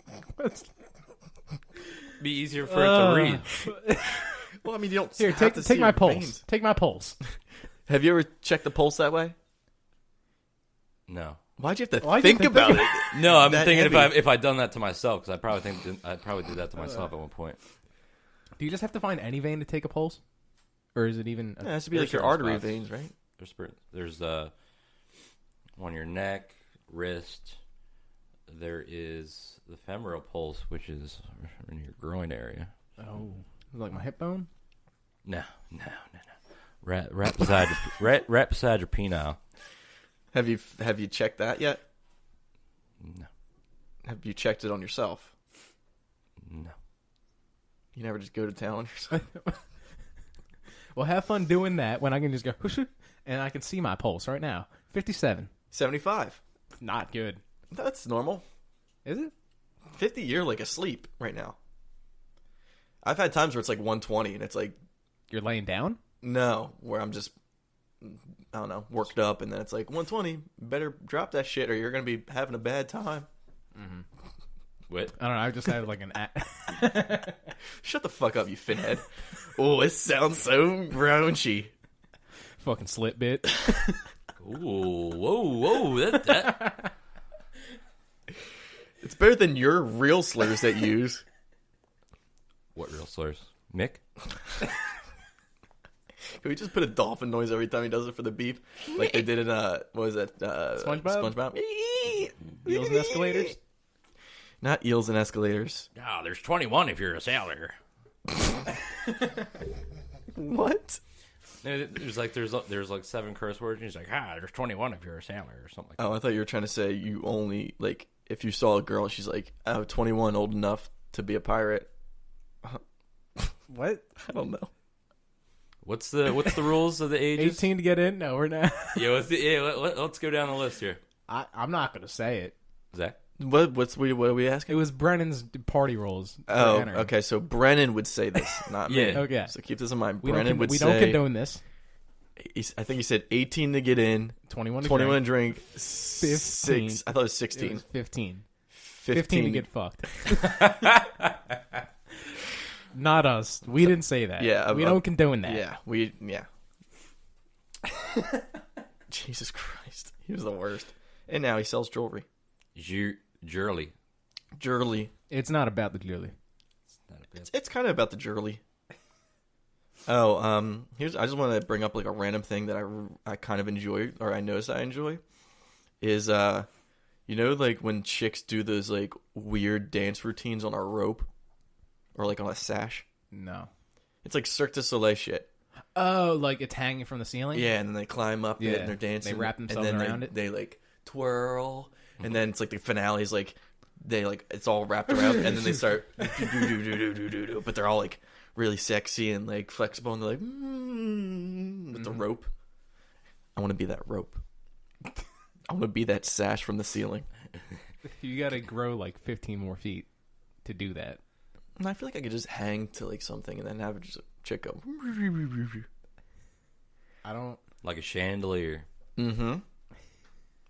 Be easier for it to read. Well, I mean, you don't Here, have to see take my your pulse. veins. Take my pulse. Have you ever checked the pulse that way? No. Why'd you have to Why'd you think have to about think it? No, I'm That thinking heavy. if I'd done that to myself, because I probably did that to myself at one point. Do you just have to find any vein to take a pulse? Or is it even... Yeah, it has to be There's like your certain artery spots. veins, right? There's one on your neck, wrist. There is the femoral pulse, which is in your groin area. Oh. Like my hip bone? No. Right beside your penile. Have you checked that yet? No. Have you checked it on yourself? No. You never just go to town on yourself? Well, have fun doing that when I can just go, whoosh, and I can see my pulse right now. 57. 75. Not good. That's normal. Is it? 50, you're like asleep right now. I've had times where it's like 120 and it's like, You're laying down? no, where I'm just, I don't know, worked up, and then it's like 120, better drop that shit or you're going to be having a bad time. What? I don't know. I just had like an... Shut the fuck up, you finhead. Oh, it sounds so raunchy. fucking slit bit. Ooh, whoa, that. It's better than your real slurs that you use. What real slurs? Mick? Can we just put a dolphin noise every time he does it for the beep? Like they did in, what was that? SpongeBob? SpongeBob? Eels and escalators? Not eels and escalators. Ah, there's 21 if you're a sailor. What? There's like 7 curse words, and he's like, there's 21 if you're a sailor or something like that. Oh, I thought you were trying to say you only, like, if you saw a girl, she's like, 21, old enough to be a pirate. What? I don't know. What's the rules of the ages? 18 to get in? No, we're not. Let's go down the list here. I'm not going to say it. Zach? What are we asking? It was Brennan's party rules. Oh, okay. So Brennan would say this, not me. Yeah. Okay. So keep this in mind. We Brennan would we say. don't condone this. I think he said 18 to get in, 21 to 21 drink. to drink, 15. 6. I thought it was It 16. was 15. 15 15 to get fucked. Not us. We didn't say that. Yeah, we don't condone that. Yeah. Jesus Christ. He was the worst. And now he sells jewelry. Jurley. Jewelry. It's not about the jewelry. It's kind of about the jewelry. Oh, I just want to bring up like a random thing that I kind of enjoy, or I notice I enjoy, is like when chicks do those like weird dance routines on a rope, or like on a sash. No. It's like Cirque du Soleil shit. Oh, like it's hanging from the ceiling? Yeah, and then they climb up it and they're dancing. They wrap themselves and then around it. They like twirl, and then it's like the finale is like it's all wrapped around, and then they start do, but they're all like really sexy and like flexible, and they're like with the rope. I want to be that rope. I want to be that sash from the ceiling. You got to grow like 15 more feet to do that. And I feel like I could just hang to like something and then have just a chick go. I don't. Like a chandelier. Mm-hmm.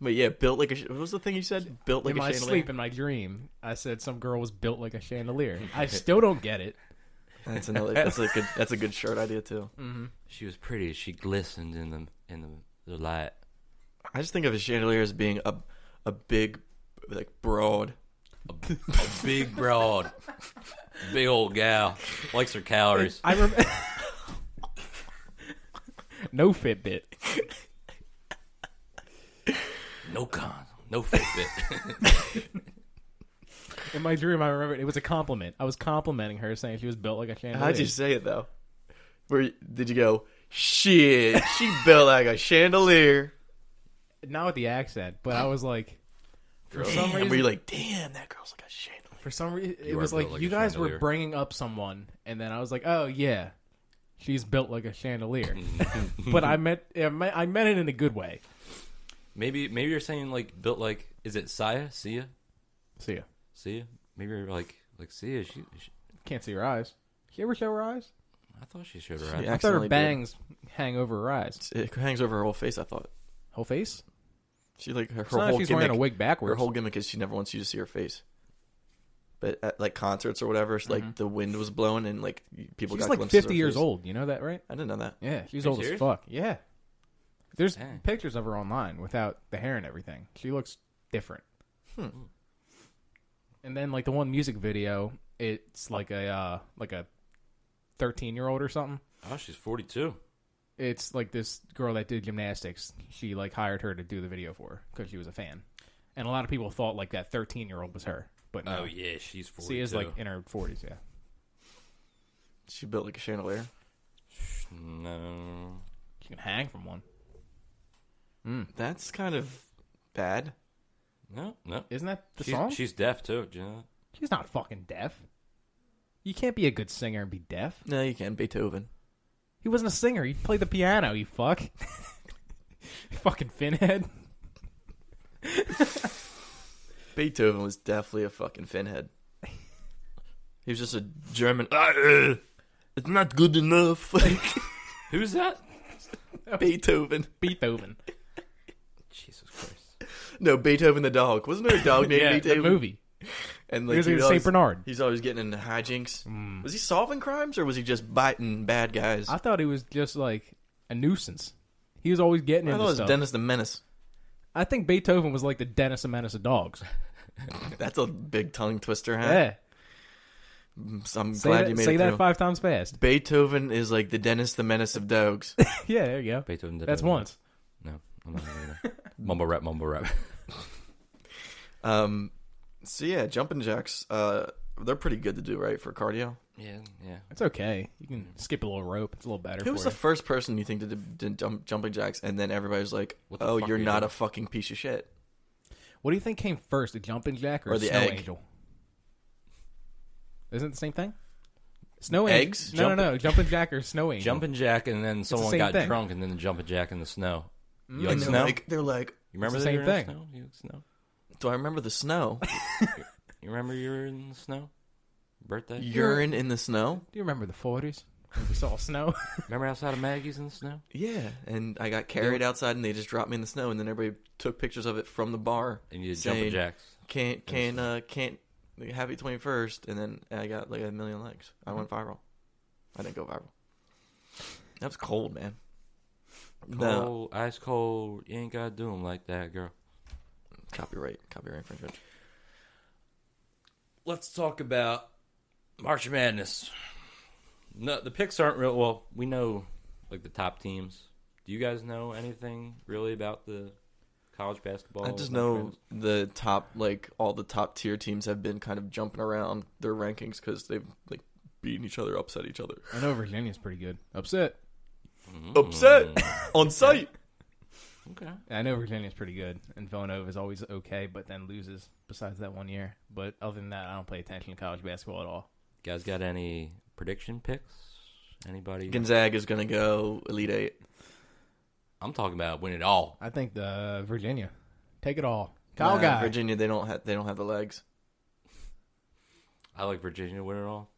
But yeah, built like a. What was the thing you said? Built like In a my chandelier. sleep, in my dream, I said some girl was built like a chandelier. I still don't get it. That's another. That's a good shirt idea too. Mm-hmm. She was pretty. She glistened in the light. I just think of a chandelier as being a big, like broad. A big broad, big old gal, likes her calories. I remember. No Fitbit. No Fitbit. In my dream, I remember it was a compliment. I was complimenting her, saying she was built like a chandelier. How'd you say it though? Where did you go? Shit, she built like a chandelier. not with the accent, but I was like, for some Damn, reason, were you like, damn, that girl's like a chandelier? for some reason, it You was are built like like you a guys chandelier. were bringing up someone, and then I was like, oh yeah, she's built like a chandelier. But I meant it in a good way. Maybe you're saying like built like, is it Sia? Sia? See ya. Sia? Maybe you're like Sia. She Can't see her eyes. She ever show her eyes? I thought she showed her Yeah. eyes. I thought her Accidentally did. bangs hang over her eyes. It hangs over her whole face. I thought Whole face? she like her It's not like whole she's gimmick. wearing a wig backwards. Her whole gimmick is she never wants you to see her face. But at like concerts or whatever, like the wind was blowing and like people She's got like glimpses of 50 her years face. old. You know that, right? I didn't know that. Yeah, she's Are you old as serious? fuck. Yeah. There's Dang. pictures of her online without the hair and everything. She looks different. And then like the one music video, it's like a 13-year-old or something. Oh, she's 42. It's like this girl that did gymnastics. She like hired her to do the video for her because she was a fan. And a lot of people thought like that 13-year-old was her, but no. Oh yeah, she's 42. She is like in her 40s. Yeah. She built like a chandelier. No. She can hang from one. That's kind of bad. No. Isn't that the she's, song? She's deaf too. Do you know that? She's not fucking deaf. You can't be a good singer and be deaf. No, you can't. Beethoven. He wasn't a singer. He played the piano, you fuck. Fucking Finhead. Beethoven was definitely a fucking finhead. He was just a German. It's not good enough. Like, Who's that? Beethoven. Beethoven. Jesus Christ. No, Beethoven the dog. Wasn't there a dog named Yeah, Beethoven? the movie. And He like was in he'd St. always- Bernard. He's always getting into hijinks. Was he solving crimes or was he just biting bad guys? I thought he was just like a nuisance. He was always getting I into thought it was stuff. Dennis the Menace. I think Beethoven was like the Dennis the Menace of dogs. That's a big tongue twister, huh? Yeah. So I'm Say glad that, you made say it that through. 5 times fast. Beethoven is like the Dennis the Menace of dogs. Yeah, there you go. Beethoven did That's that. once. No, I'm not gonna. Mumble rap. So yeah, jumping jacks, they're pretty good to do, right, for cardio? Yeah. It's okay. You can skip a little rope. It's a little better Who was for the you. first person you think did jumping jacks, and then everybody was like, What the "Oh, fuck you're are you not doing?" a fucking piece of shit." What do you think came first, the jumping jack or, Or a the snow egg? angel? Isn't it the same thing? Snow Eggs? angel. No. Jumping jack or snow angel. Jumping jack, and then someone same got thing. drunk, and then the jumping jack in the snow. You And like they're snow? they're like, You remember It's that the you same were in thing. the snow? You like snow? "Do I remember the snow? You remember you were in the snow? Birthday? Urine in the snow?" Do you remember the 40s? When we saw snow. Remember outside of Maggie's in the snow? Yeah, and I got carried outside, and they just dropped me in the snow, and then everybody took pictures of it from the bar. And you did saying, jumping jacks. Can't happy 21st, and then I got like 1 million likes. I went viral. I didn't go viral. That was cold, man. No Cold, ice cold. You ain't gotta do them like that, girl. copyright infringement. Let's talk about March Madness. No, the picks aren't real. Well, we know like the top teams. Do you guys know anything really about the college basketball? I just March know Madness? the top, like all the top tier teams have been kind of jumping around their rankings because they've like beaten each other, upset each other. I know Virginia's pretty good. Upset. Upset on site. Okay. I know Virginia's pretty good, and Villanova is always okay, but then loses besides that 1 year. But other than that, I don't pay attention to college basketball at all. Guys, got any prediction picks? Anybody? Gonzaga is gonna go Elite Eight. I'm talking about win it all. I think the Virginia. Take it all. Kyle guy. Virginia, they don't have the legs. I like Virginia to win it all,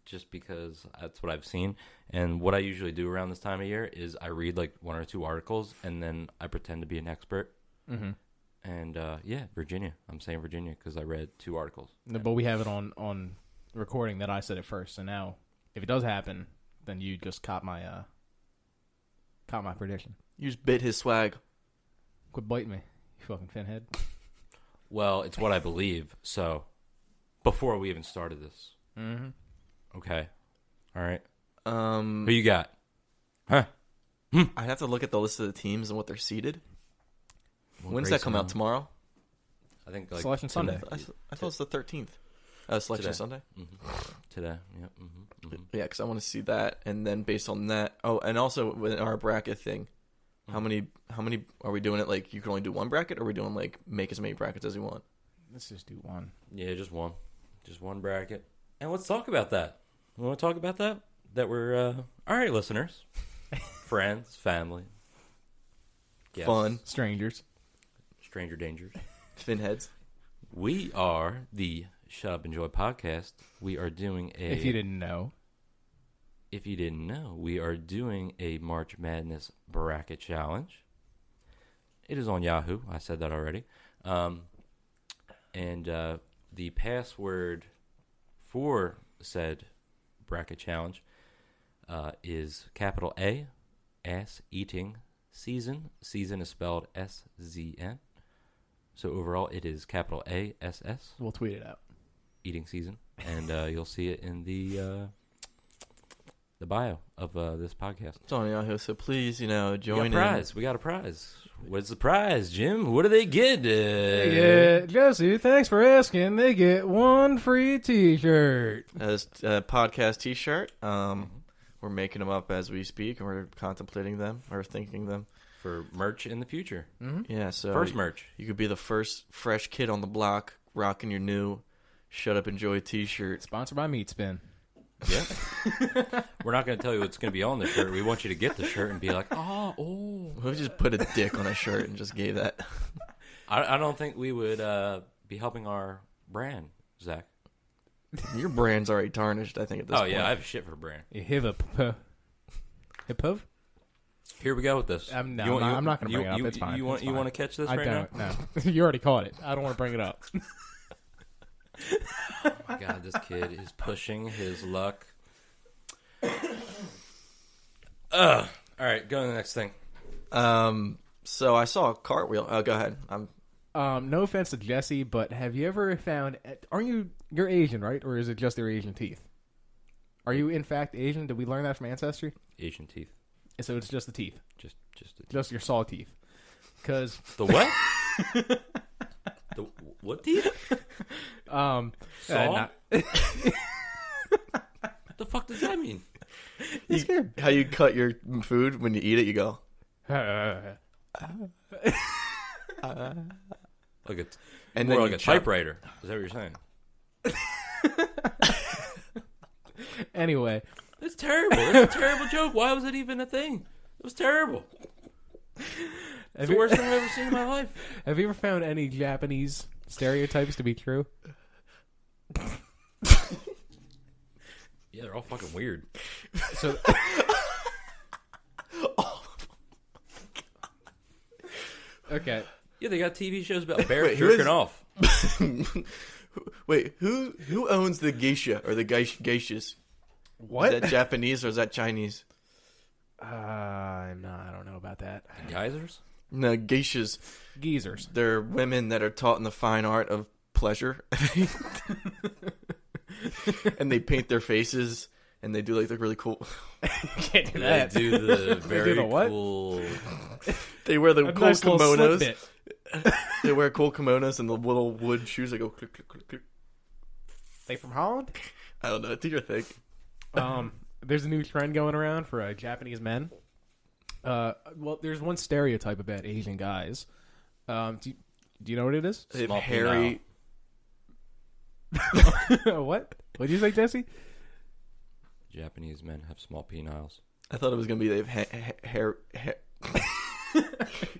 just because that's what I've seen. And what I usually do around this time of year is I read like 1 or 2 articles, and then I pretend to be an expert. Mm-hmm. And yeah, Virginia. I'm saying Virginia because I read 2 articles. But we have it on recording that I said it first. So now, if it does happen, then you just caught my prediction. You just bit his swag. Quit biting me, you fucking Finhead. Well, it's what I believe. So before we even started this, Mm-hmm. okay, all right. I'd Who you got? Huh? have to look at the list of the teams and what they're seeded. Well, When's Grayson, that come out? Tomorrow? I think like Selection Sunday. I thought it's the 13th. Selection Today. Sunday. Today. Yep. Mm-hmm. Yeah, because I want to see that, and then based on that, and also with our bracket thing, How many are we doing it? Like, you can only do one bracket, or are we doing, like, make as many brackets as you want? Let's just do one. Yeah, just one. Just one bracket. And let's talk about that. We want to talk about that? That we're, all right, listeners. Friends, family. Guests, Fun. Strangers. Stranger dangers. Finheads. We are the Shut Up Enjoy podcast. We are doing a... If you didn't know, we are doing a March Madness bracket challenge. It is on Yahoo. I said that already. And the password for said bracket challenge is capital A, Asseatingszn. Season is spelled SZN. So overall, it is capital ASS. we'll tweet it out. Eating season, and you'll see it in the bio of this podcast. It's on Yahoo, so please, join We got a in. prize. We got a prize. What's the prize, Jim? What do they get? Yeah, Jesse, thanks for asking. They get one free T-shirt. As a podcast T-shirt. We're making them up as we speak, and we're contemplating them or thinking them. For merch in the future. Mm-hmm. Yeah, so First merch. You could be the first fresh kid on the block rocking your new Shut Up Enjoy T-shirt. Sponsored by Meat Spin. Yeah. We're not going to tell you what's going to be on the shirt. We want you to get the shirt and be like, oh. We just put a dick on a shirt and just gave that. I don't think we would be helping our brand, Zach. Your brand's already tarnished, I think, at this point. Oh, yeah, I have shit for brand. Hip-hop. Here we go with this. I'm not going to bring it up. It's fine. You want to catch this I right don't. now? No. You already caught it. I don't want to bring it up. Oh my God, this kid is pushing his luck. All right, go to the next thing. So I saw a cartwheel. Oh, go ahead. No offense to Jesse, but have you ever found... You're Asian, right? Or is it just your Asian teeth? Are you, in fact, Asian? Did we learn that from Ancestry? Asian teeth. So it's just the teeth. Just Your saw teeth. Because... the what? The what teeth? Saw? What the fuck does that mean? How you cut your food when you eat it, you go... Like a, and more then like you a chop- typewriter. Is that what you're saying? Anyway. That's terrible. That's a terrible joke. Why was it even a thing? It was terrible. It's the worst thing I've ever seen in my life. Have you ever found any Japanese stereotypes to be true? Yeah, they're all fucking weird. So... Okay. Yeah, they got TV shows about bears jerking off. Wait, who owns the geisha or the geishas? What? Is that Japanese or is that Chinese? No, I don't know about that. The geysers? No, geishas. Geezers. They're women that are taught in the fine art of pleasure. And they paint their faces and they do like the really cool... Can't do They that. do the very the what? cool... They wear the A cool nice little slip kimonos. bit. They wear cool kimonos and the little wood shoes that go click, click, click, click. They from Holland? I don't know. Do your thing. There's a new trend going around for Japanese men. Well, there's one stereotype about Asian guys. Do you know what it is? They have Small hairy... What? What'd you say, Jesse? Japanese men have small peniles. I thought it was going to be they have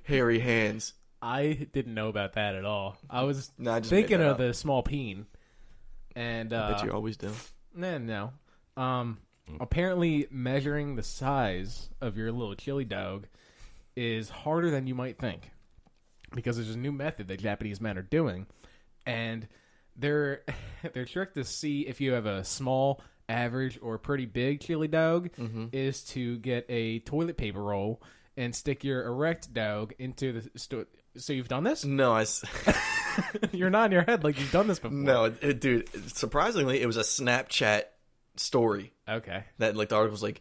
hairy hands. I didn't know about that at all. I was No, I just thinking made that of up. the small peen. And I bet you always do. no. Apparently measuring the size of your little chili dog is harder than you might think. Because there's a new method that Japanese men are doing. And their trick to see if you have a small, average, or pretty big chili dog is to get a toilet paper roll and stick your erect dog into the... So you've done this? No, You're nodding your head like you've done this before. No, dude. Surprisingly, it was a Snapchat story Okay. that like the article was like,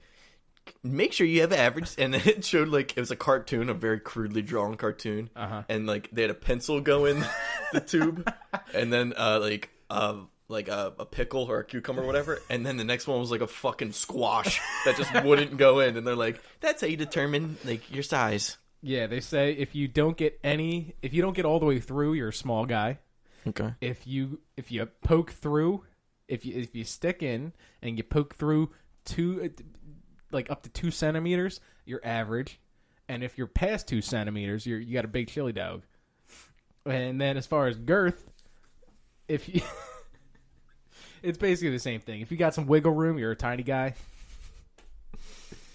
make sure you have average, and then it showed like it was a cartoon, a very crudely drawn cartoon, and like they had a pencil go in the tube, and then like a pickle or a cucumber or whatever, and then the next one was like a fucking squash that just wouldn't go in, and they're like, that's how you determine like your size. Yeah, they say if you don't get all the way through, you're a small guy. Okay. If you poke through, if you stick in and you poke through up to 2 centimeters, you're average. And if you're past 2 centimeters, you got a big chili dog. And then as far as girth, if you it's basically the same thing. If you got some wiggle room, you're a tiny guy.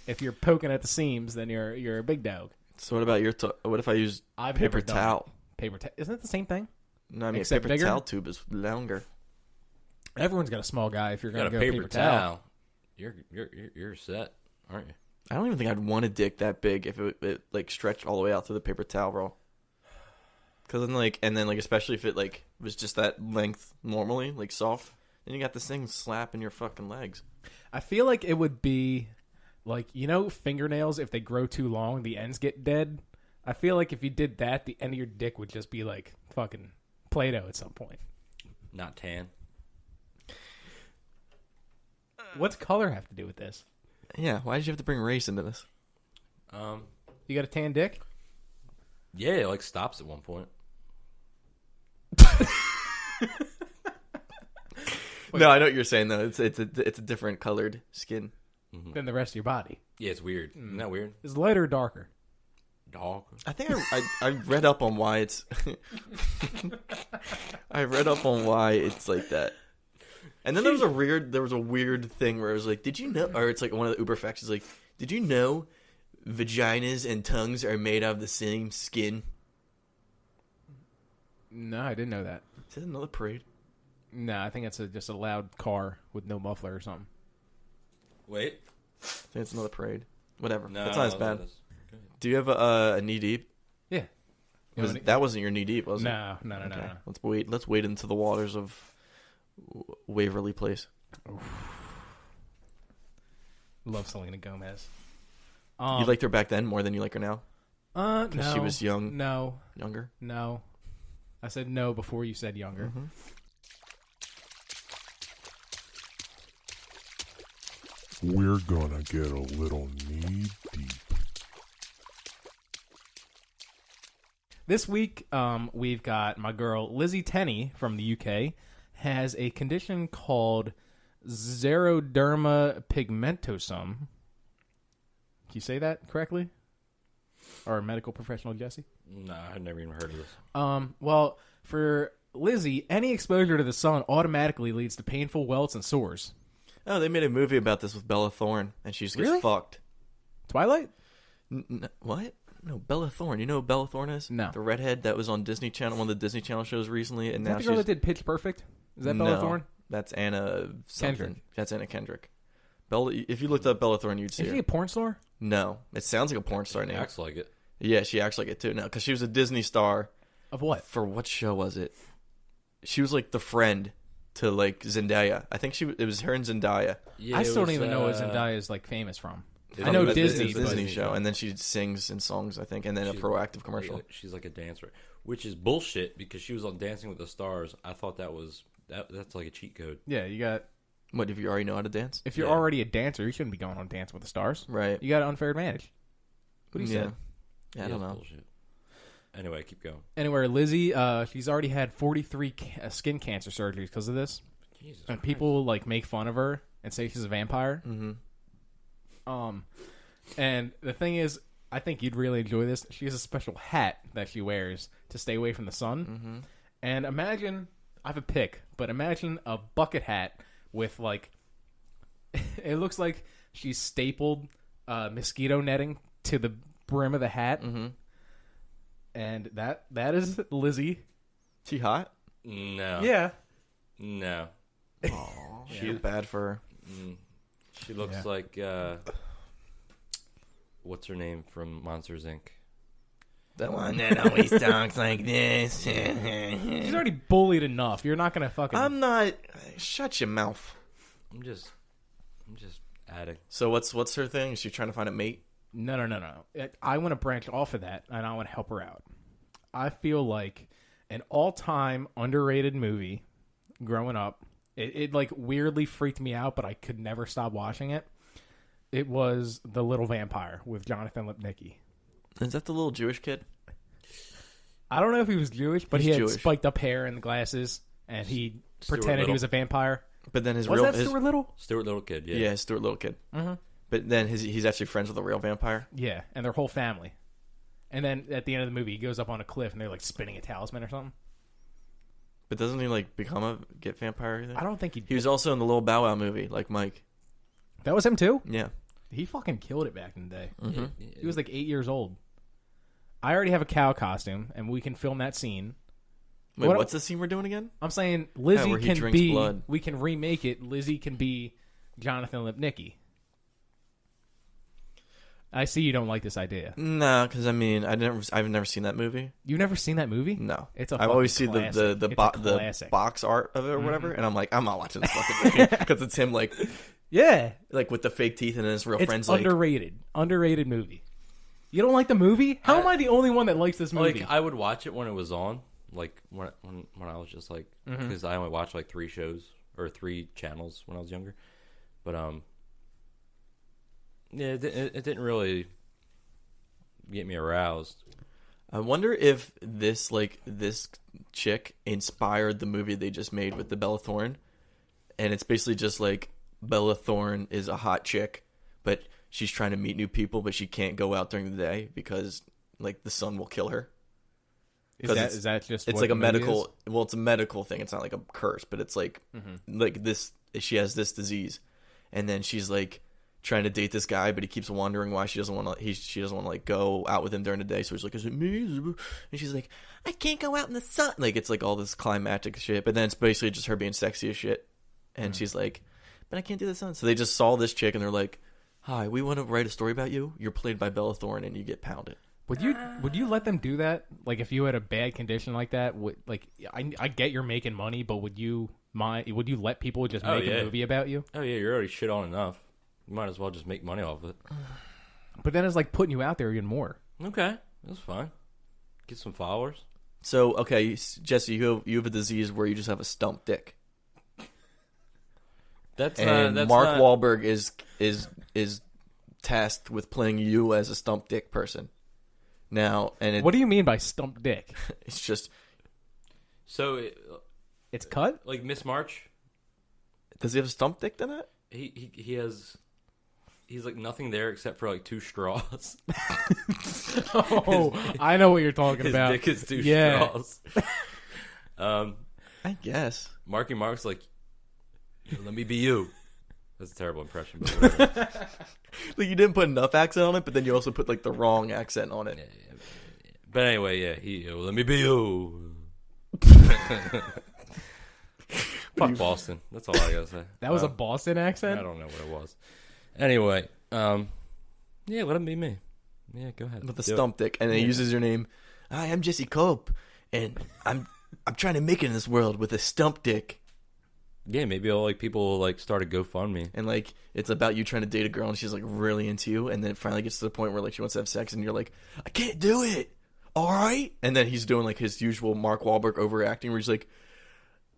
If you're poking at the seams, then you're a big dog. So what about what if I use paper towel? Paper towel. Isn't it the same thing? No, I mean, Except paper bigger? towel tube is longer. Everyone's got a small guy if you're You going got to a go paper towel. You're set, aren't you? I don't even think I'd want a dick that big if it like stretched all the way out through the paper towel roll. Because then especially if it like was just that length normally, like soft, then you got this thing slapping your fucking legs. I feel like it would be like, fingernails, if they grow too long, the ends get dead. I feel like if you did that, the end of your dick would just be like fucking Play-Doh at some point. Not tan. What's color have to do with this? Yeah, why did you have to bring race into this? You got a tan dick? Yeah, it like stops at one point. No, I know what you're saying though. It's a different colored skin. Than the rest of your body. Yeah, it's weird. Isn't that weird? Is it lighter or darker? Dog. I think I read up on why it's. I read up on why it's like that. And then there was a weird thing where it was like, did you know? Or it's like one of the Uber facts is like, did you know vaginas and tongues are made out of the same skin? No, I didn't know that. Is that another parade? No, I think it's just a loud car with no muffler or something. Wait. I think it's another parade. Whatever. No, That's not as bad. that's- Do you have a knee deep? Yeah. That wasn't your knee deep, was it? No. Okay. Let's wade into the waters of Waverly Place. Love Selena Gomez. You liked her back then more than you like her now? No. Because she was young. No. Younger? No. I said no before you said younger. Mm-hmm. We're gonna get a little knee deep. This week, we've got my girl Lizzie Tenney from the UK has a condition called xeroderma pigmentosum. Can you say that correctly? Or medical professional Jesse? No, I've never even heard of this. Well, for Lizzie, any exposure to the sun automatically leads to painful welts and sores. Oh, they made a movie about this with Bella Thorne, and she just gets Really? fucked. Twilight? What? No, Bella Thorne. You know who Bella Thorne is? No. The redhead that was on Disney Channel, one of the Disney Channel shows recently, and Is now that the girl she's... that did Pitch Perfect? Is that Bella No, Thorne? That's Anna something. Kendrick. That's Anna Kendrick. Bella. If you looked up Bella Thorne, you'd see Is her. she a porn star? No, it sounds like a porn star It name. acts like it. Yeah, she acts like it too now because she was a Disney star. Of what? For what show was it? She was like the friend to like Zendaya. I think it was her and Zendaya. Yeah, I it still don't was, even know what Zendaya is like famous from. It's I know from Disney, It's a but- Disney show, and then she sings in songs. I think, and then a She's- proactive commercial. She's like a dancer, which is bullshit because she was on Dancing with the Stars. I thought that's like a cheat code. Yeah, you got. What if you already know how to dance? If you're Yeah. already a dancer, you shouldn't be going on Dance with the Stars. Right. You got an unfair advantage. What do you say? Yeah, I don't it's know. Bullshit. Anyway, keep going. Anyway, Lizzie, she's already had 43 skin cancer surgeries because of this, Jesus and Christ. people like make fun of her and say she's a vampire. Mm-hmm. And the thing is, I think you'd really enjoy this. She has a special hat that she wears to stay away from the sun. Mm-hmm. And imagine, I have a pic, but imagine a bucket hat with like, it looks like she's stapled mosquito netting to the brim of the hat. Mm-hmm. And that is Lizzie. She hot? No. Yeah. No. Oh, she bad for her. She looks Yeah. like what's her name from Monsters Inc. That one that always talks like this. She's already bullied enough. You're not gonna fucking. I'm not. Shut your mouth. I'm just adding. So what's her thing? Is she trying to find a mate? No. I want to branch off of that, and I want to help her out. I feel like an all-time underrated movie growing up. It like weirdly freaked me out, but I could never stop watching it. It was The Little Vampire with Jonathan Lipnicki. Is that the little Jewish kid? I don't know if he was Jewish, but He's he had Jewish. spiked up hair and glasses, and he Stuart pretended Little. he was a vampire. But then his Was real that Stuart Little? Stuart Little kid, yeah. yeah, Stuart Little kid. Mm-hmm. But then he's actually friends with a real vampire. Yeah, and their whole family. And then at the end of the movie, he goes up on a cliff, and they're like spinning a talisman or something. But doesn't he like get vampire or anything? I don't think He was also in the little Bow Wow movie, like Mike. That was him too. Yeah. He fucking killed it back in the day. Mm-hmm. He was like 8 years old. I already have a cow costume, and we can film that scene. Wait, What- what's the scene we're doing again? I'm saying Lizzie where he can drinks be. blood. We can remake it. Lizzie can be Jonathan Lipnicki. I see you don't like this idea. No, because I mean, I've never seen that movie. You've never seen that movie? No, It's a I've always fucking seen classic. the It's a classic. box art of it or whatever, and I'm like, I'm not watching this fucking movie because it's him like Yeah, with the fake teeth and then his real it's friends like. underrated movie. You don't like the movie? How am I the only one that likes this movie? Like, I would watch it when it was on, like when I was just like, because I only watched like 3 shows or 3 channels when I was younger. But yeah, it didn't really get me aroused. I wonder if this chick inspired the movie they just made with the Bella Thorne, and it's basically just like Bella Thorne is a hot chick, but she's trying to meet new people, but she can't go out during the day because like the sun will kill her. is that just It's what like the a movie medical. is? Well, it's a medical thing. It's not like a curse, but it's like this. She has this disease, and then she's like trying to date this guy, but he keeps wondering why she doesn't want to. She doesn't want to like go out with him during the day. So he's like, "Is it me?" And she's like, "I can't go out in the sun." Like it's like all this climactic shit, but then it's basically just her being sexy as shit, and she's like, "But I can't do the sun." So they just saw this chick, and they're like, "Hi, we want to write a story about you. You're played by Bella Thorne, and you get pounded." Would you let them do that? Like if you had a bad condition like that, I get you're making money, but would you let people just make a movie about you? Oh yeah, you're already shit on enough. You might as well just make money off of it. But then it's like putting you out there even more. Okay, that's fine. Get some followers. So okay, Jesse, you have a disease where you just have a stump dick. That's Mark Wahlberg is tasked with playing you as a stump dick person. Now, and What do you mean by stump dick? it's just So, It's cut? like Miss March, does he have a stump dick in it? he has. He's like nothing there except for like 2 straws. Oh, I know what you're talking His about. dick is 2 Yeah. straws. I guess. Marky Mark's like, let me be you. That's a terrible impression, but whatever. Like you didn't put enough accent on it, but then you also put like the wrong accent on it. Yeah. But anyway, yeah, let me be you. Fuck Boston. That's all I gotta say. That was a Boston accent? I don't know what it was. Anyway, yeah, let him be me. Yeah, go ahead. With the Do it. stump dick, and then he uses your name. Hi, I'm Jesse Cope, and I'm trying to make it in this world with a stump dick. Yeah, maybe people will like start a GoFundMe. And like it's about you trying to date a girl, and she's like really into you, and then it finally gets to the point where like she wants to have sex, and you're like, I can't do it. All right, and then he's doing like his usual Mark Wahlberg overacting, where he's like,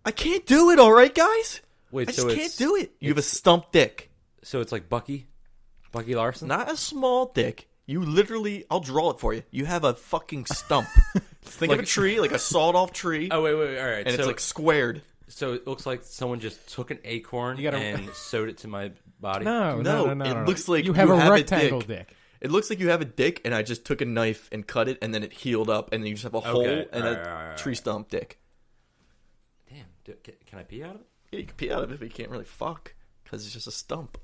I can't do it. All right, guys, Wait, I so just can't do it. You have a stump dick, So it's like Bucky Larson. not a small dick. You literally, I'll draw it for you. You have a fucking stump. Think of a tree, like a sawed-off tree, Oh wait, all right. and so, it's like squared. so it looks like someone just took an acorn You gotta- and sewed it to my body. No. It looks like you have a a rectangle dick. dick. It looks like you have a dick, and I just took a knife and cut it, and then it healed up, and then you just have a hole and a tree stump dick. Damn, can I pee out of it? Yeah, you can pee out of it, but you can't really fuck because it's just a stump.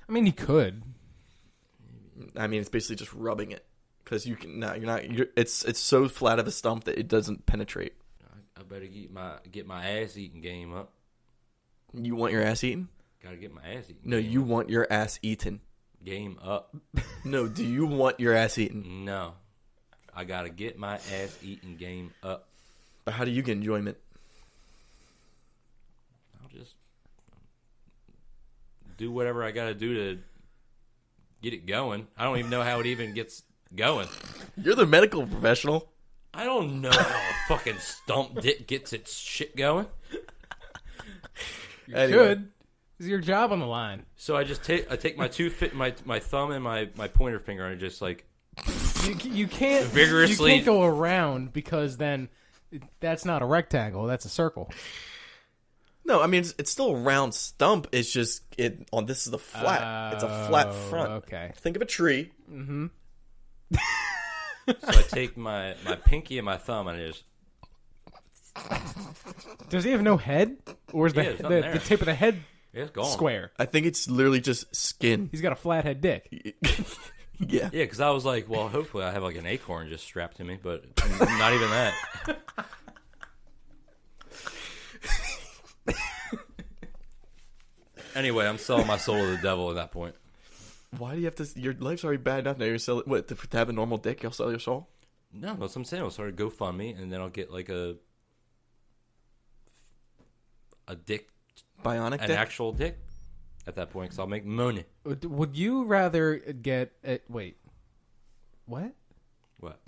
I mean, you could. I mean, it's basically just rubbing it because you can. No, you're not. It's so flat of a stump that it doesn't penetrate. I better get my ass eating game up. You want your ass eaten? Gotta get my ass eaten. No, you want your ass eaten. Game up. No, do you want your ass eaten? No, I gotta get my ass eating game up. But how do you get enjoyment? I'll just do whatever I gotta do to get it going. I don't even know how it even gets going. You're the medical professional. I don't know how a fucking stump dick gets its shit going. You Anyway. could. Is your job on the line? So I just take my my thumb and my pointer finger and I just like You can't Vigorously- You can't go around because then that's not a rectangle. That's a circle. No, I mean it's still a round stump. It's just this is the flat. It's a flat front. Okay. Think of a tree. Mm-hmm. So I take my pinky and my thumb and I just Does he have no head, or is Yeah, there's nothing there. the tip of the head it's gone. square? I think it's literally just skin. He's got a flathead dick. Yeah. Yeah, because I was like, well, hopefully I have like an acorn just strapped to me, but not even that. Anyway, I'm selling my soul to the devil at that point. Why do you have to? Your life's already bad enough. Now you're selling what to have a normal dick? You'll sell your soul. No, that's what I'm saying. I'll start a GoFundMe, and then I'll get like a dick, Bionic an dick. actual dick at that point, because I'll make money. Would you rather get wait? What? What?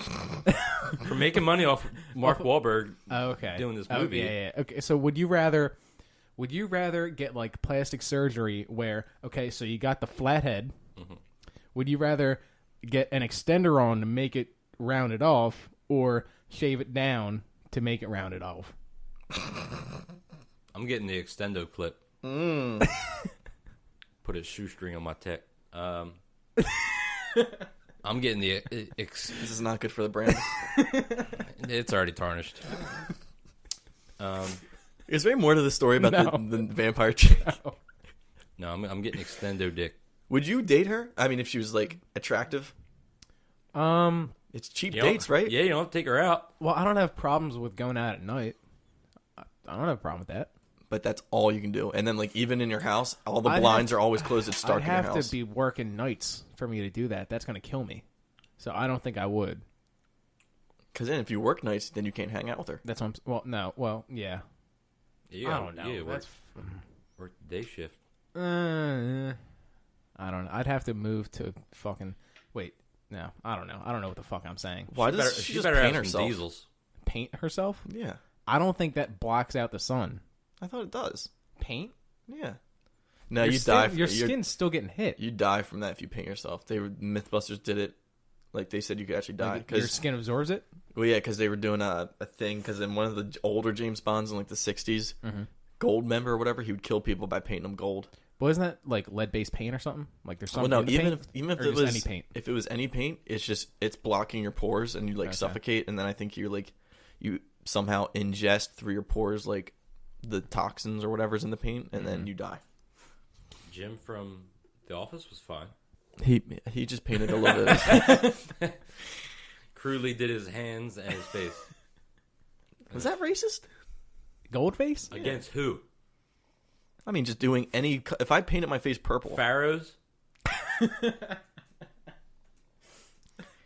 For making money off Mark Wahlberg Oh, okay. doing this Oh, movie. yeah. Okay. So would you rather get like plastic surgery where so you got the flathead? Mm-hmm. Would you rather get an extender on to make it rounded off, or shave it down to make it rounded off? I'm getting the extendo clip. Put a shoestring on my tech. I'm getting the. This is not good for the brand. It's already tarnished. Is there any more to the story about No. the vampire chick? No, I'm getting extendo dick. Would you date her? I mean, if she was like attractive, it's cheap You don't- dates, right? Yeah, you don't have to take her out. Well, I don't have problems with going out at night. I don't have a problem with that. But that's all you can do. And then, like, even in your house, all the I'd blinds have are always closed. It's dark I'd in your have house. to be working nights for me to do that. That's going to kill me. So I don't think I would. Because then, if you work nights, then you can't hang out with her. That's what I'm. Well, no. Well, yeah. You I gotta- don't know. Yeah, That's. work day shift. I don't know. I'd have to move to fucking. Wait. No, I don't know. I don't know what the fuck I'm saying. Why She does better, she she just better paint have some herself? diesels. Paint herself? Yeah, I don't think that blocks out the sun. I thought it does. Paint? Yeah. No, Your you skin- die. Your skin's still getting hit. You die from that if you paint yourself. Mythbusters did it. Like they said, you could actually die Like, your because skin absorbs it. well, yeah, because they were doing a thing. Because in one of the older James Bonds in like the '60s, Gold member or whatever, he would kill people by painting them gold. Well, isn't that like lead-based paint or something? Like there's Well, something. no, in the even paint? if Or it just was any paint. if it was any paint, it's blocking your pores and you like Okay. suffocate, and then I think you somehow ingest through your pores like the toxins or whatever's in the paint, and then you die. Jim from The Office was fine. He just painted a little bit. Crudely did his hands and his face. Was that racist? Gold face? Against who? I mean, just doing any. If I painted my face purple, Pharaohs?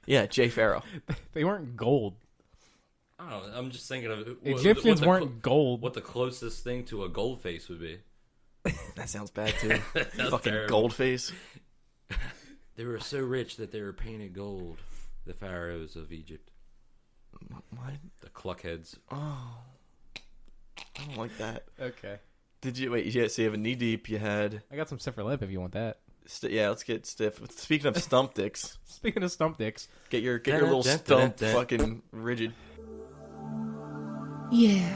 yeah, Jay Farrow. They weren't gold. I don't know. I'm just thinking of Egyptians what weren't gold. what the closest thing to a gold face would be. That sounds bad too. That's Fucking terrible. gold face. They were so rich that they were painted gold. The pharaohs of Egypt. What? The cluckheads. Oh, I don't like that. Okay. Did you wait? Yeah, so you have a knee deep. You had. I got some stiffer lip if you want that. Yeah, let's get stiff. Speaking of stump dicks, Speaking of stump dicks, get your little stump fucking rigid. Yeah.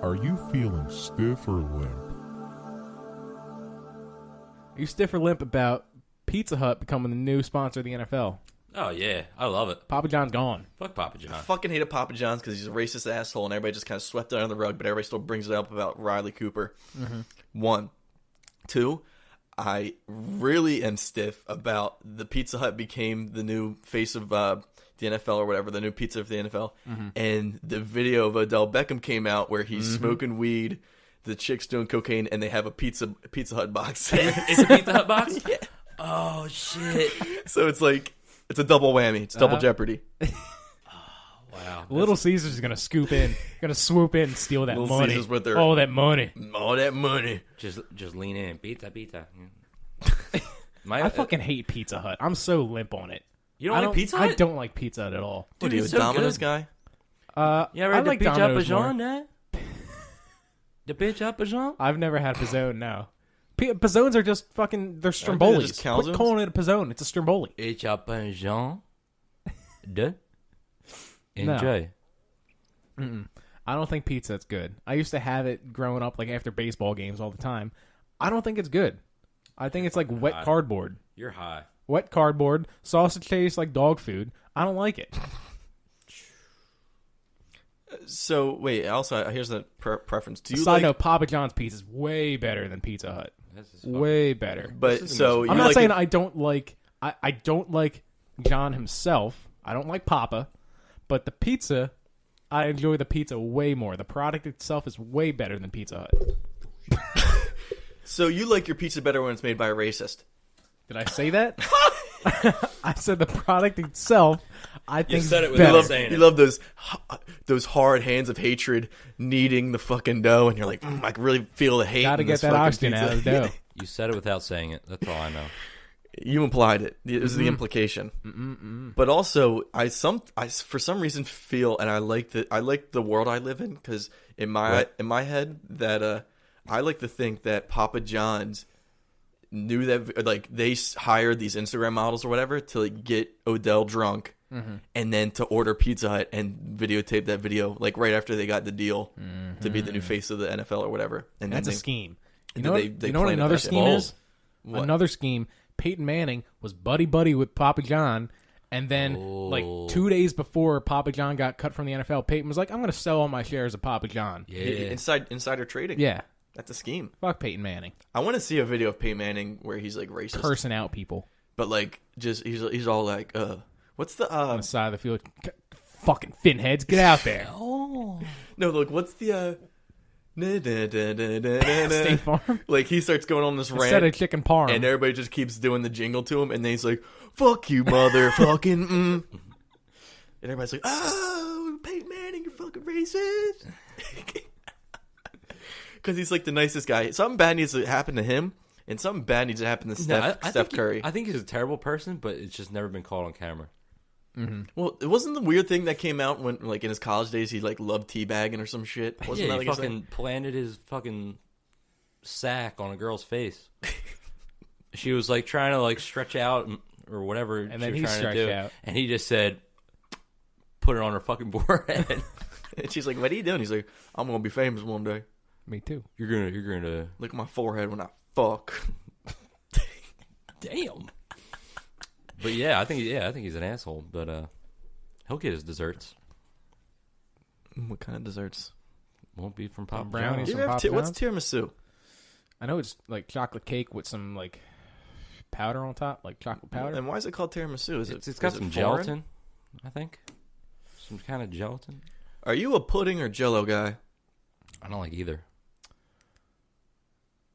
Are you feeling stiff or limp? are you stiff or limp about Pizza Hut becoming the new sponsor of the NFL? Oh yeah, I love it. Papa John's gone. Fuck Papa John. I fucking hated Papa John's because he's a racist asshole, and everybody just kind of swept it under the rug. But everybody still brings it up about Riley Cooper. One, two. I really am stiff about the Pizza Hut became the new face of the NFL or whatever, the new pizza of the NFL. And the video of Odell Beckham came out where he's smoking weed, the chick's doing cocaine, and they have a Pizza Hut box. It's a Pizza Hut box? Yeah. Oh shit. So it's like it's a double whammy. It's double jeopardy. Wow. Little Caesars is gonna swoop in, swoop in, and steal that Little money. Caesars with their- All that money. All that money. Just lean in. Pizza. I fucking hate Pizza Hut. I'm so limp on it. You don't like Pizza Hut? I don't like Pizza Hut at all. What are you, a it's so Domino's good. guy? You ever I had like the bitch Domino's up more. Jean, eh? The bitch up Jean? I've never had Pizzone. No. Pizzones are just fucking. They're Aren't they Strombolis. just Quit calzones? calling it a pizzone. It's a Stromboli. Et a pas Jean de enjoy. I don't think pizza's good. I used to have it growing up, like after baseball games all the time. I don't think it's good. I think it's like wet cardboard. You're high. Wet cardboard. Sausage tastes like dog food. I don't like it. So wait. Also, here's the preference. Do you Side like? note: Papa John's pizza is way better than Pizza Hut. This is fucking- Way better. But so I'm you not like saying it- I don't like. I don't like John himself. I don't like Papa, but the pizza, I enjoy the pizza way more. The product itself is way better than Pizza Hut. So you like your pizza better when it's made by a racist? Did I say that? I said the product itself. I think said it is without better. saying You it. love those hard hands of hatred kneading the fucking dough, and you're like, I can really feel the hate. Gotta in get this that fucking oxygen pizza. out of the dough. You said it without saying it. That's all I know. You implied it. It was the implication. But also, I for some reason feel, and I like the world I live in, because in my head that I like to think that Papa John's knew that, like, they hired these Instagram models or whatever to like get Odell drunk, and then to order Pizza Hut and videotape that video like right after they got the deal to be the new face of the NFL or whatever. And That's then a scheme. You and know then what? they You know what planned it another that day. scheme is? What? Another scheme. Peyton Manning was buddy with Papa John, and then like 2 days before Papa John got cut from the NFL, Peyton was like, "I'm going to sell all my shares of Papa John." Yeah. Insider trading. Yeah. That's a scheme. Fuck Peyton Manning, I want to see a video of Peyton Manning where he's like racist, cursing out people but like just he's all like, what's the on the side of the field. Fucking finheads, get out there! no, look, what's the State Farm like he starts going on this instead rant, of chicken parm. and everybody just keeps doing the jingle to him, and then he's like, "Fuck you, motherfucking," and everybody's like, "Oh, Peyton Manning, you're fucking racist," because he's like the nicest guy. Something bad needs to happen to him, and something bad needs to happen to Steph think Curry. I think he's a terrible person, but it's just never been caught on camera. Well, it wasn't the weird thing that came out when, like, in his college days, he like loved teabagging or some shit. Wasn't Yeah, that he like fucking planted his fucking sack on a girl's face. She was like trying to like stretch out or whatever, And then she he was trying stretched to do, out. and he just said, "Put it on her fucking forehead." And she's like, "What are you doing?" He's like, "I'm gonna be famous one day. Me too. You're gonna. Look at my forehead when I fuck." Damn. But yeah, I think he's an asshole. But he'll get his desserts. What kind of desserts? Won't be from Papa brownies. John's. Do you Some ever Papa have what's John's? tiramisu? I know it's like chocolate cake with some like powder on top, like chocolate powder. And why is it called tiramisu? Is It's got is some foreign? gelatin, I think. Some kind of gelatin. Are you a pudding or Jello guy? I don't like either.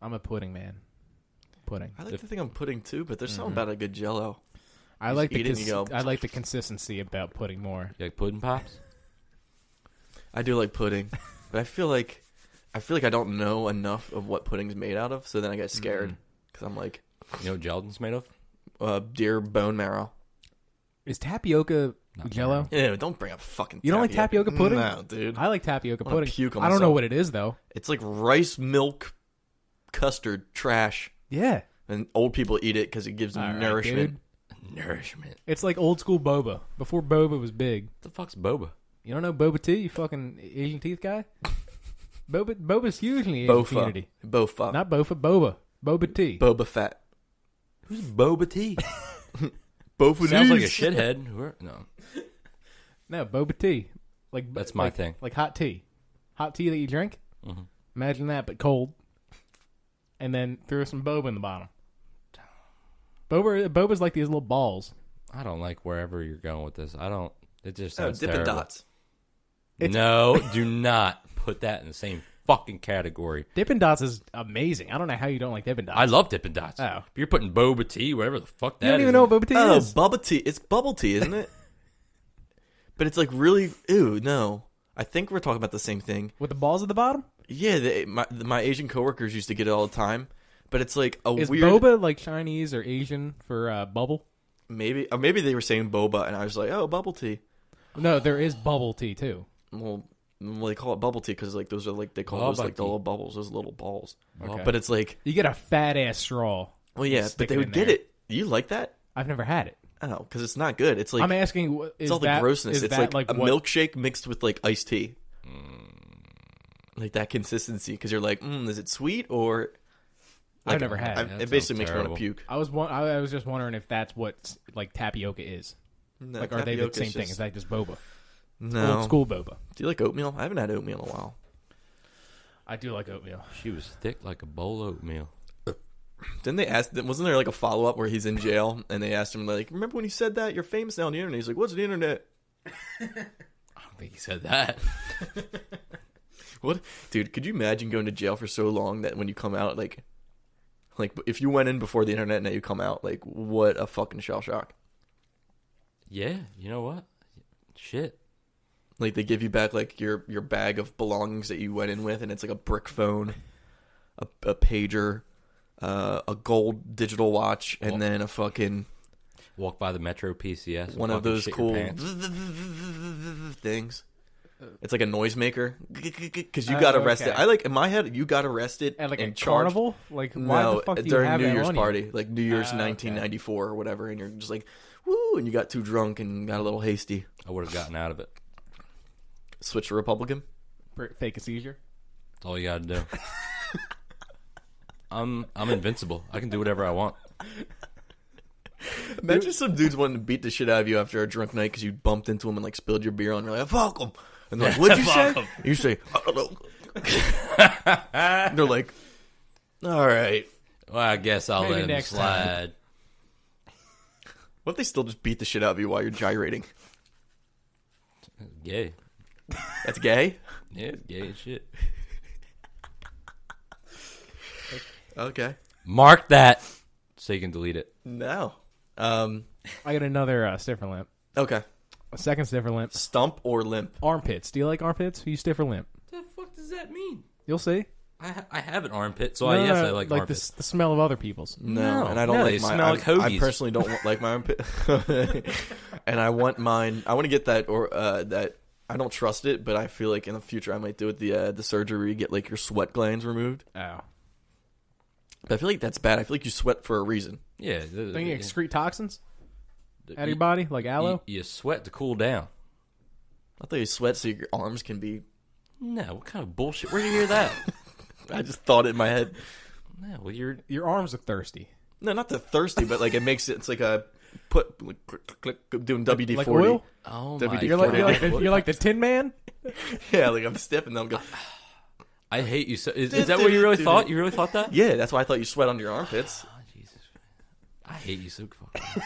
I'm a pudding man. Pudding. I like to think I'm pudding too, but there's something about a good Jello. I You like just the eat it and you go, I like the consistency about pudding more. You like pudding pops? I do like pudding, but I feel like I don't know enough of what pudding's made out of, so then I get scared because I'm like, You know what gelatin's made of? deer bone marrow. Is tapioca Not Jello? Ew, don't bring up fucking. You don't like tapioca pudding? No, dude. I like tapioca I wanna pudding. puke on I don't know myself. what it is though. It's like rice milk custard trash, Yeah, and old people eat it because it gives them All right, nourishment. dude. Nourishment. It's like old school boba before boba was big. What the fuck's boba? You don't know boba tea? You fucking Asian teeth guy. Boba's huge in the Asian Bofa, community. bofa, Not bofa, boba tea. Boba Fett. Who's boba tea? Bofa Sounds like a knees. shithead. No. No, boba tea. Like That's my like- thing. Like hot tea that you drink. Mm-hmm. Imagine that, but cold. And then throw some boba in the bottom. Boba's like these little balls. I don't like wherever you're going with this. I don't. It just Oh, sounds Dippin' terrible. Dots. No, do not put that in the same fucking category. Dippin' Dots is amazing. I don't know how you don't like Dippin' Dots. I love Dippin' Dots. Oh. If you're putting boba tea, whatever the fuck that You don't is. even know what boba tea Oh, is. bubble tea. It's bubble tea, isn't it? But it's like really. Ew, no. I think we're talking about the same thing. With the balls at the bottom? Yeah, my Asian coworkers used to get it all the time. But it's like a Is weird. boba like Chinese or Asian for bubble? Maybe, or maybe they were saying boba, and I was like, oh, bubble tea. No, there is bubble tea too. Well, Well, they call it bubble tea because like those are like they call those Bubble like the tea. little bubbles, those little balls. Okay. But it's like, You get a fat ass straw. well, yeah, Stick but they it would in get there. it. You like that? I've never had it. Oh, because it's not good. It's like I'm asking, is it's all the that, grossness. is It's that like a what, milkshake mixed with like iced tea, like that consistency. Because you're like, is it sweet or? Like, I've never had it. That It basically sounds makes me want to terrible. puke. I was just wondering if that's what like tapioca is. No, Like, are they the tapioca's same thing? just- Is that just boba? No. Old school boba. Do you like oatmeal? I haven't had oatmeal in a while. I do like oatmeal. She was thick like a bowl of oatmeal. Didn't they ask? Wasn't there like a follow up where he's in jail and they asked him like, "Remember when you said that? You're famous now on the internet." He's like, "What's the internet?" I don't think he said that. What, dude? Could you imagine going to jail for so long that when you come out, like if you went in before the internet and now you come out, like what a fucking shell shock. Yeah, you know what? Shit. Like they give you back like your bag of belongings that you went in with, and it's like a brick phone, a pager, a gold digital watch, and then a fucking Walk by the Metro PCS. and one of fucking those shit your cool pants. things. It's like a noisemaker because you got arrested. okay. I like in my head you got arrested At like and a carnival? Like, why No, the fuck do you during have New that Year's on you? party, like New Year's Okay. 1994 or whatever, and you're just like, woo, and you got too drunk and got a little hasty. I would have gotten out of it. Switch to Republican. Fake a seizure? That's all you got to do. I'm invincible. I can do whatever I want. Imagine some dudes wanting to beat the shit out of you after a drunk night because you bumped into them and like spilled your beer on. You're like, fuck them. And they're like, what'd you say? Fuck 'em. You say, I don't know. They're like, all right. Well, I guess I'll Maybe let him next time. slide. What if they still just beat the shit out of you while you're gyrating? Gay. That's gay? Yeah, gay as shit. Okay. Mark that so you can delete it. No. I got another stiffer limp. Okay. A second stiffer limp. Stump or limp? Armpits. Do you like armpits? Are you stiff or limp? What the fuck does that mean? You'll see. I have an armpit, so yes, I like armpits. the smell of other people's. No, and I don't no, like they my. smell like I hoagies. personally don't like my armpit, and I want mine. I want to get that or that. I don't trust it, but I feel like in the future I might do it. The surgery where you get like your sweat glands removed. Oh. But I feel like that's bad. I feel like you sweat for a reason. Yeah. Don't you excrete toxins out of your body, like aloe? You sweat to cool down. I thought you sweat so your arms can be. No, what kind of bullshit? Where do you hear that? I just thought it in my head. No, well, you're Your arms are thirsty. No, not the thirsty, but like it makes it. It's like a put like, click, doing WD-40. Like oil? oh WD-40. my You're like, God. you're like the Tin Man? Yeah, like I'm stiff, and then I'm going. I hate you so. Is that what you really thought? You really thought that? Yeah, that's why I thought you sweat under your armpits. Oh, Jesus. I hate you so fucking.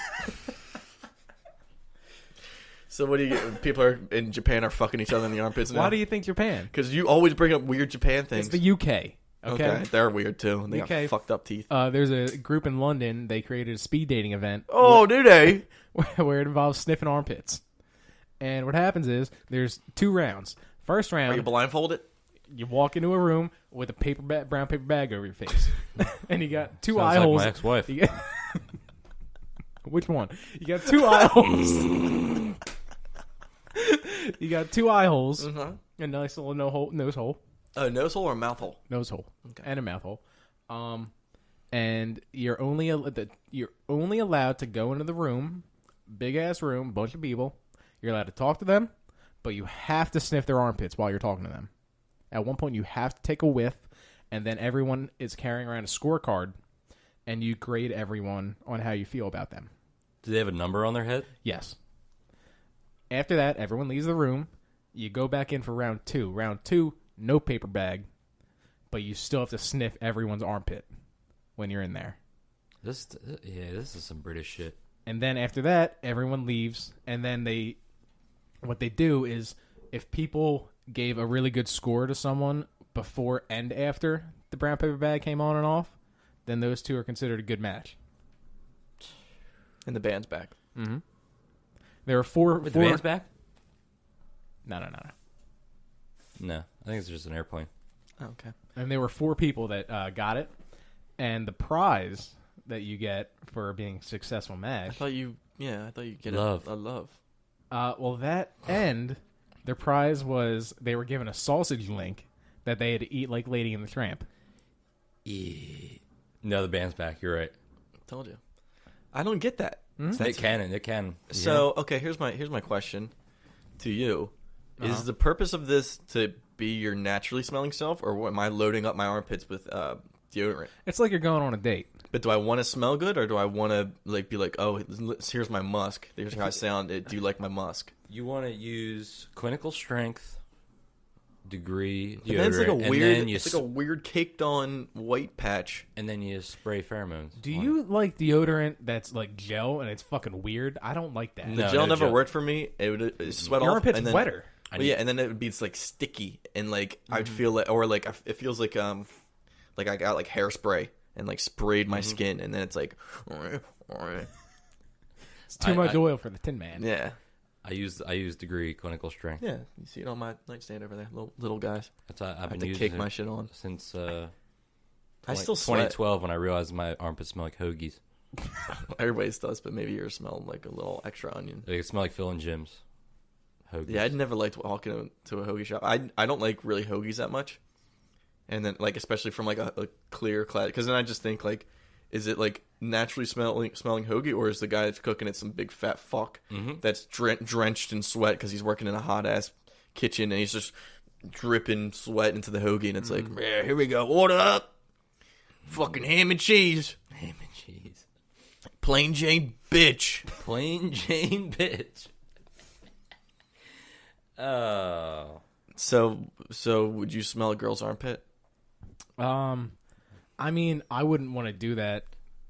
So what do you get? People are in Japan are fucking each other in the armpits now. Why do you think Japan? Because you always bring up weird Japan things. It's the UK. Okay. They're weird too. They UK. got fucked up teeth. There's a group in London. They created a speed dating event Oh, do they? where it involves sniffing armpits. And what happens is there's 2 rounds. First Are you round, blindfolded? you walk into a room with a brown paper bag over your face, and you got 2 eye Sounds like holes. my ex-wife. You get- Which one? You got 2 eye holes. You got 2 eye holes, Uh-huh. a nice little nose hole. A nose hole or a mouth hole? Nose hole Okay. and a mouth hole, and you're only allowed to go into the room, big ass room, bunch of people. You're allowed to talk to them, but you have to sniff their armpits while you're talking to them. At one point, you have to take a whiff, and then everyone is carrying around a scorecard, and you grade everyone on how you feel about them. Do they have a number on their head? Yes. After that, everyone leaves the room. You go back in for round 2. Round 2, no paper bag, but you still have to sniff everyone's armpit when you're in there. This is some British shit. And then after that, everyone leaves, and then what they do is if people gave a really good score to someone before and after the brown paper bag came on and off, then those 2 are considered a good match. And the band's back. Mm-hmm. There are 4. Wait, the band's back? No. No, I think it's just an airplane. Oh, okay. And there were 4 people that got it, and the prize that you get for being a successful I match. thought you get Love. a love. Well, that end Their prize was they were given a sausage link that they had to eat like Lady and the Tramp. Yeah. No, the band's back. You're right. Told you. I don't get that. They can. So okay, here's my question to you: Uh-huh. Is the purpose of this to be your naturally smelling self, or am I loading up my armpits with deodorant? It's like you're going on a date. But do I want to smell good, or do I want to like be like, oh, here's my musk. Here's how I sound. Do you like my musk? You want to use clinical strength, degree deodorant, And then it's like a and weird, then you it's like a weird caked on white patch. and then you spray pheromones. Do on you like deodorant that's like gel and it's fucking weird? I don't like that. No. The gel never gel. worked for me. It would sweat Your off. armpit's and then, wetter. Well, yeah, and then it would be it's like sticky, and like I'd feel like, or like it feels like I got like hairspray and like sprayed my skin, and then it's like, It's too much oil for the Tin Man. yeah, I use degree clinical strength. yeah. You see it on my nightstand over there, little guys. That's I've I have been to using cake it my shit on. since I still sweat. 2012 when I realized my armpits smell like hoagies. Everybody's does, but maybe yours smell like a little extra onion. They smell like Phil and Jim's hoagies. Yeah, I'd never liked walking to a hoagie shop. I don't like really hoagies that much, and then like especially from like a clear clad, because then I just think like, is it like naturally smelling hoagie, or is the guy that's cooking it some big fat fuck that's drenched in sweat because he's working in a hot ass kitchen and he's just dripping sweat into the hoagie, and it's like, yeah, here we go, order up, fucking ham and cheese, Ham and cheese. plain Jane bitch. Plain Jane bitch. Oh. So would you smell a girl's armpit? I mean, I wouldn't want to do that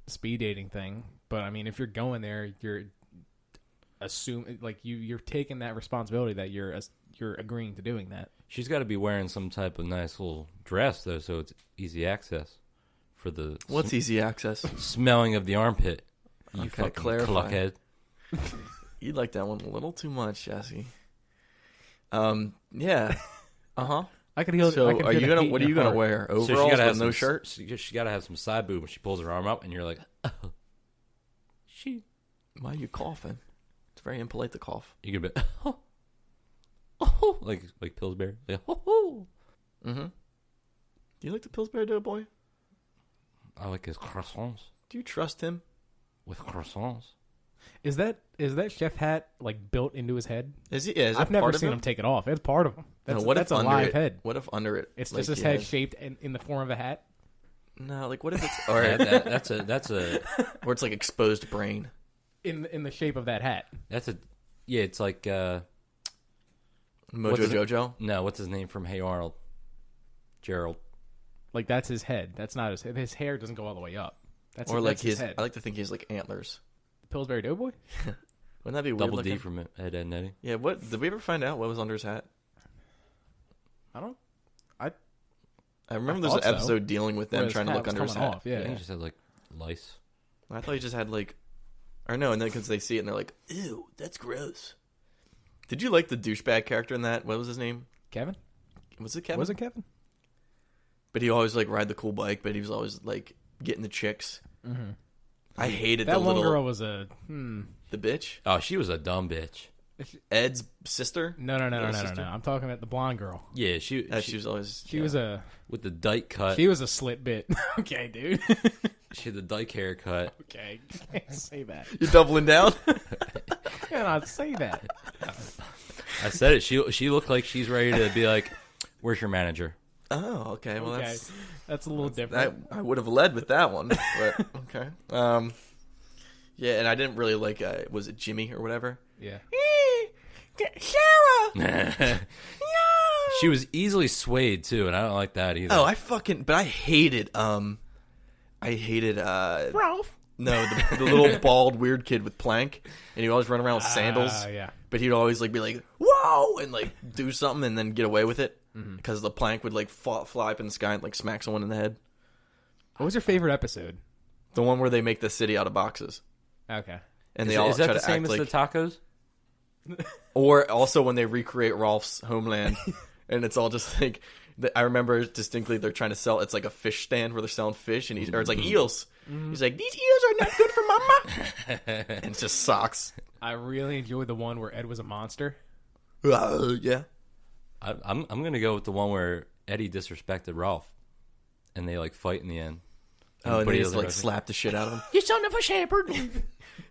speed dating thing, but I mean, if you're going there, you're you're taking that responsibility that you're agreeing to doing that. She's got to be wearing some type of nice little dress though, so it's easy access for the What's easy access? smelling of the armpit. You Okay, fucking clarify. cluckhead. You like that one a little too much, Jesse. Yeah. Uh-huh. I could heal. So I could are hear you the gonna hate what in are you your gonna heart. wear? So she Overalls gotta have with no some, shirt? She gotta have some side boob when she pulls her arm up, and you're like, oh, she. Why are you coughing? It's very impolite to cough. You could be, oh, like Pillsbury. Like, oh. Mm-hmm. Do you like the Pillsbury Doughboy? I like his croissants Do you trust him? with croissants. Is that chef hat like built into his head? Is he? Yeah, is that I've never part of seen him? him take it off. It's part of him. That's, No, what that's if a under live it? head. What if under it? It's like, just his he head has- shaped in the form of a hat. No, like what if it's or, That's a or it's like exposed brain? In the shape of that hat. yeah. It's like Mojo What's his- Jojo. no, what's his name from Hey Arnold? Gerald. Like that's his head. That's not his head. His hair doesn't go all the way up. That's Or like that's his head. I like to think he has like antlers. Pillsbury Doughboy. Wouldn't that be weird? Double looking? D from Ed, Ed, and Eddie. Yeah. What did we ever find out? What was under his hat? I don't. I remember I there's an thought so. episode dealing with them Where his trying to hat look was under his coming hat. off, yeah. I think he just had like lice. I thought he just had like, or no, and then because they see it and they're like, ew, that's gross. Did you like the douchebag character in that? What was his name? Kevin. Was it Kevin? Was it Kevin? But he always like ride the cool bike, but he was always like getting the chicks. Mm-hmm. I hated That the one little girl was a the bitch, Oh, she was a dumb bitch. Ed's sister. No. Little sister? I'm talking about the blonde girl. Yeah, she She was always She was a with the dyke cut. she was a slit bit. Okay, dude. She had the dyke haircut. Okay, you can't say that. You're doubling down. You cannot say that. I said it. She looked like she's ready to be like, "Where's your manager?" Oh, okay. Well, Okay, that's a little different. I would have led with that one, but okay. Yeah, and I didn't really like. Was it Jimmy or whatever? Yeah. Sarah. She was easily swayed too, and I don't like that either. Oh, but I hated. Ralph. No, the little bald weird kid with plank, and he'd always run around with sandals. Yeah. But he'd always like be like, "Whoa!" and like do something and then get away with it because the plank would like fly up in the sky and like smack someone in the head. What was your favorite episode? The one where they make the city out of boxes, Okay. and is, they all is that try the to same act as like. the tacos? Or also when they recreate Rolf's homeland, and it's all just like I remember distinctly they're trying to sell. It's like a fish stand where they're selling fish, and or it's like eels. He's like, these eels are not good for mama. And it's just socks. I really enjoyed the one where Ed was a monster. Yeah. I'm gonna go with the one where Eddie disrespected Ralph, and they like fight in the end. Oh, and But they he just doesn't like know. slap the shit out of him. You son of a shepherd!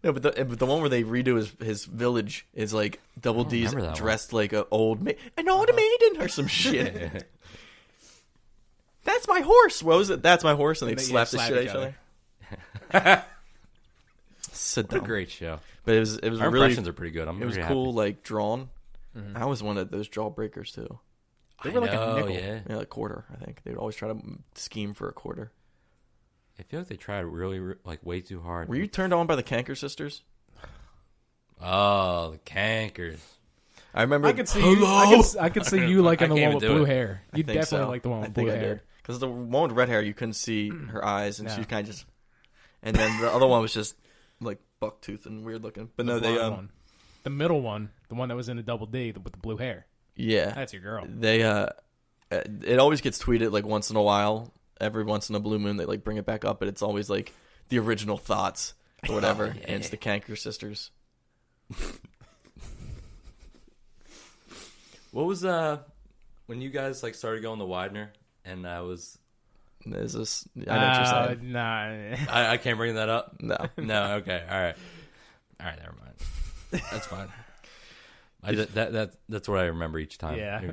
No, but the one where they redo his village is like Double D's remember that dressed like an old maiden or some shit. That's my horse. What was it? That's my horse, and they'd They- slap yeah, the slap shit out of each each other. So What a dumb. great show. But it was Our really impressions are pretty good. I'm it was very cool, happy. like drawn. I was one of those jawbreakers too. They were like a I know, nickel. Yeah. Yeah, like quarter. I think they'd always try to scheme for a quarter. I feel like they tried really like way too hard. Were you turned on by the Canker sisters? Oh, the cankers. I remember. I could see you. I could see you liking I the can't one with even do blue it. hair. You think definitely so. like the one I with think blue I hair. did. Because the one with red hair, you couldn't see her eyes, and No. she kind of just. And then the other one was just like bucktooth and weird looking. But no, The they blonde one. The middle one, the one that was in the Double D with the blue hair. yeah, That's your girl. they it always gets tweeted like once in a while. Every once in a blue moon, they like bring it back up, but it's always like the original thoughts or whatever, and it's the Canker sisters. What was when you guys like started going to Widener, and I was Is this? I know what you're saying. Nah. I can't bring that up. No. No, okay, all right, never mind. That's fine. That's what I remember each time. Yeah.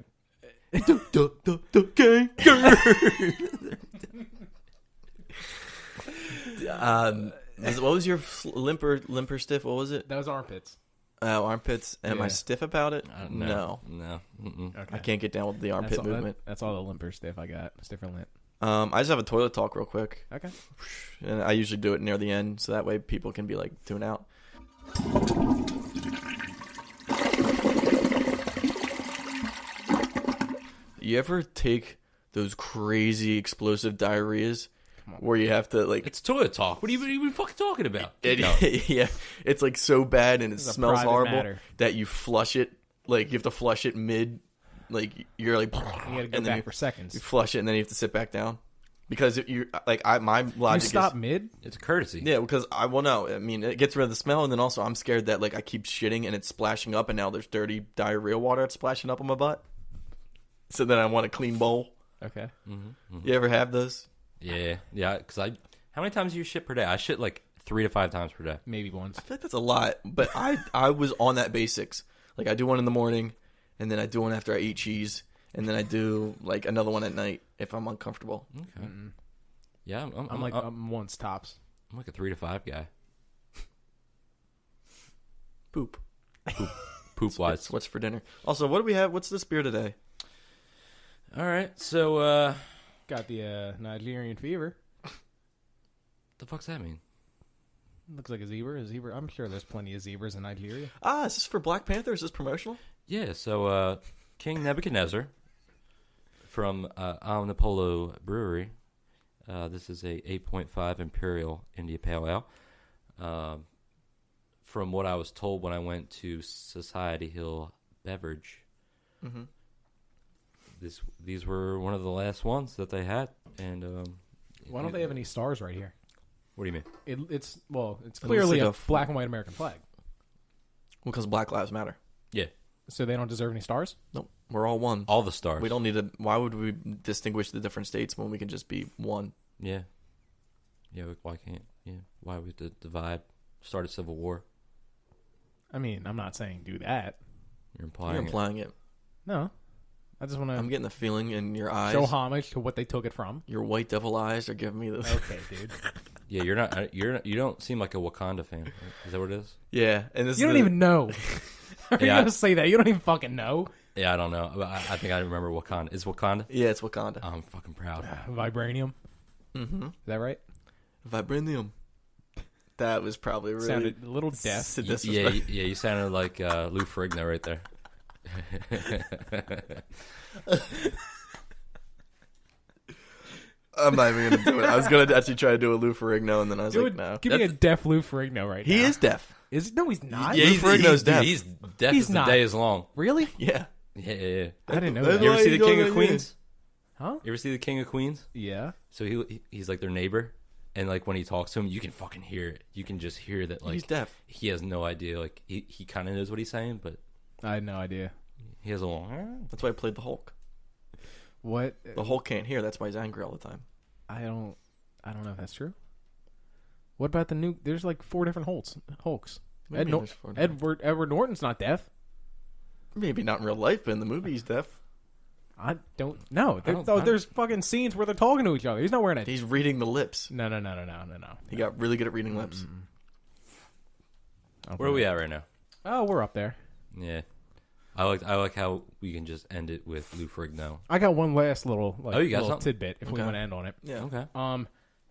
What was your limper stiff? What was it? That was armpits. Armpits. Am I Yeah. stiff about it? No. Okay. I can't get down with the armpit movement. That's all the limper stiff I got. Stiffer lint. I just have a toilet talk real quick, Okay. and I usually do it near the end, so that way people can be like tune out. You ever take those crazy explosive diarrheas where you have to like It's toilet talk. What are you fucking talking about? yeah, it's like so bad and it This is a smells private horrible matter. that you flush it. Like you have to flush it mid, like you're like, You gotta go and then back you, for seconds. you flush it and then you have to sit back down because you like my You logic stop is mid? It's a courtesy. yeah because I mean it gets rid of the smell and then also I'm scared that like I keep shitting and it's splashing up and now there's dirty diarrhea water that's splashing up on my butt. So then I want a clean bowl. Okay. You ever have those? Yeah. Because how many times do you shit per day? I shit like 3 to 5 times per day. Maybe once. I feel like that's a lot, but I was on that basics. Like I do one in the morning, and then I do one after I eat cheese, and then I do like another one at night if I'm uncomfortable. Okay. Yeah, I'm like once tops. I'm like a 3 to 5 guy. Poop. Poop wise. What's for dinner? Also, what do we have? What's this beer today? All right. So, Got the Nigerian fever. the fuck's that mean? Looks like a zebra. A zebra. I'm sure there's plenty of zebras in Nigeria. Is this for Black Panther? Is this promotional? Yeah. So, King Nebuchadnezzar from Omnipolo Brewery. This is a 8.5 Imperial India Pale Ale. From what I was told when I went to Society Hill Beverage, these were one of the last ones that they had. And Why don't they have any stars right here? What do you mean? It's looks clearly like a a black and white American flag. Well, because Black Lives Matter. Yeah, So they don't deserve any stars? Nope, we're all one. all the stars. We don't need to. Why would we distinguish the different states when we can just be one? Yeah. Yeah. Why can't? Yeah. Why would the divide start a civil war? I mean, I'm not saying do that. You're implying. You're implying it. No. I just want I'm to getting the feeling in your eyes. show homage to what they took it from. Your white devil eyes are giving me this. Okay, dude. Yeah, you're not. You don't seem like a Wakanda fan. Right? Is that what it is? Yeah, and this You is don't even know. Are you Yeah. going to say that? You don't even fucking know. Yeah, I don't know. But I think I remember Wakanda. Is Wakanda? Yeah, it's Wakanda. I'm fucking proud. Vibranium. Mm-hmm. Is that right? Vibranium. That was probably really Sounded a little deaf. Yeah, you sounded like Lou Ferrigno right there. I'm not even gonna do it. I was gonna actually try to do a Lou Ferrigno, and then I was like, no. Give me a deaf Lou Ferrigno right now. He is deaf. Is no, he's not. Yeah, Lou he's Ferrigno's deaf. He's deaf He's as the not. day is long. Really? Yeah. Yeah. I didn't know That's that. You ever why see you the King don't of like Queens? Huh? You ever see the King of Queens? Yeah. So he's like their neighbor, and like when he talks to him, you can fucking hear it. You can just hear that like He's deaf. he has no idea. Like he kind of knows what he's saying, but I had no idea. He has a long. That's why I played the Hulk. What? The Hulk can't hear. That's why he's angry all the time. I don't know if that's true. What about the new? There's like 4 different Hulks. What do you mean there's 4 different- Edward Norton's not deaf. Maybe not in real life, but in the movie he's deaf. I don't know. There's fucking scenes where they're talking to each other. He's not wearing a. He's reading the lips. No. He got really good at reading lips. Where are we at right now? Oh, we're up there. Yeah. I like how we can just end it with Lou Ferrigno. I got one last little you got little something? tidbit if we want to end on it. Yeah. Okay.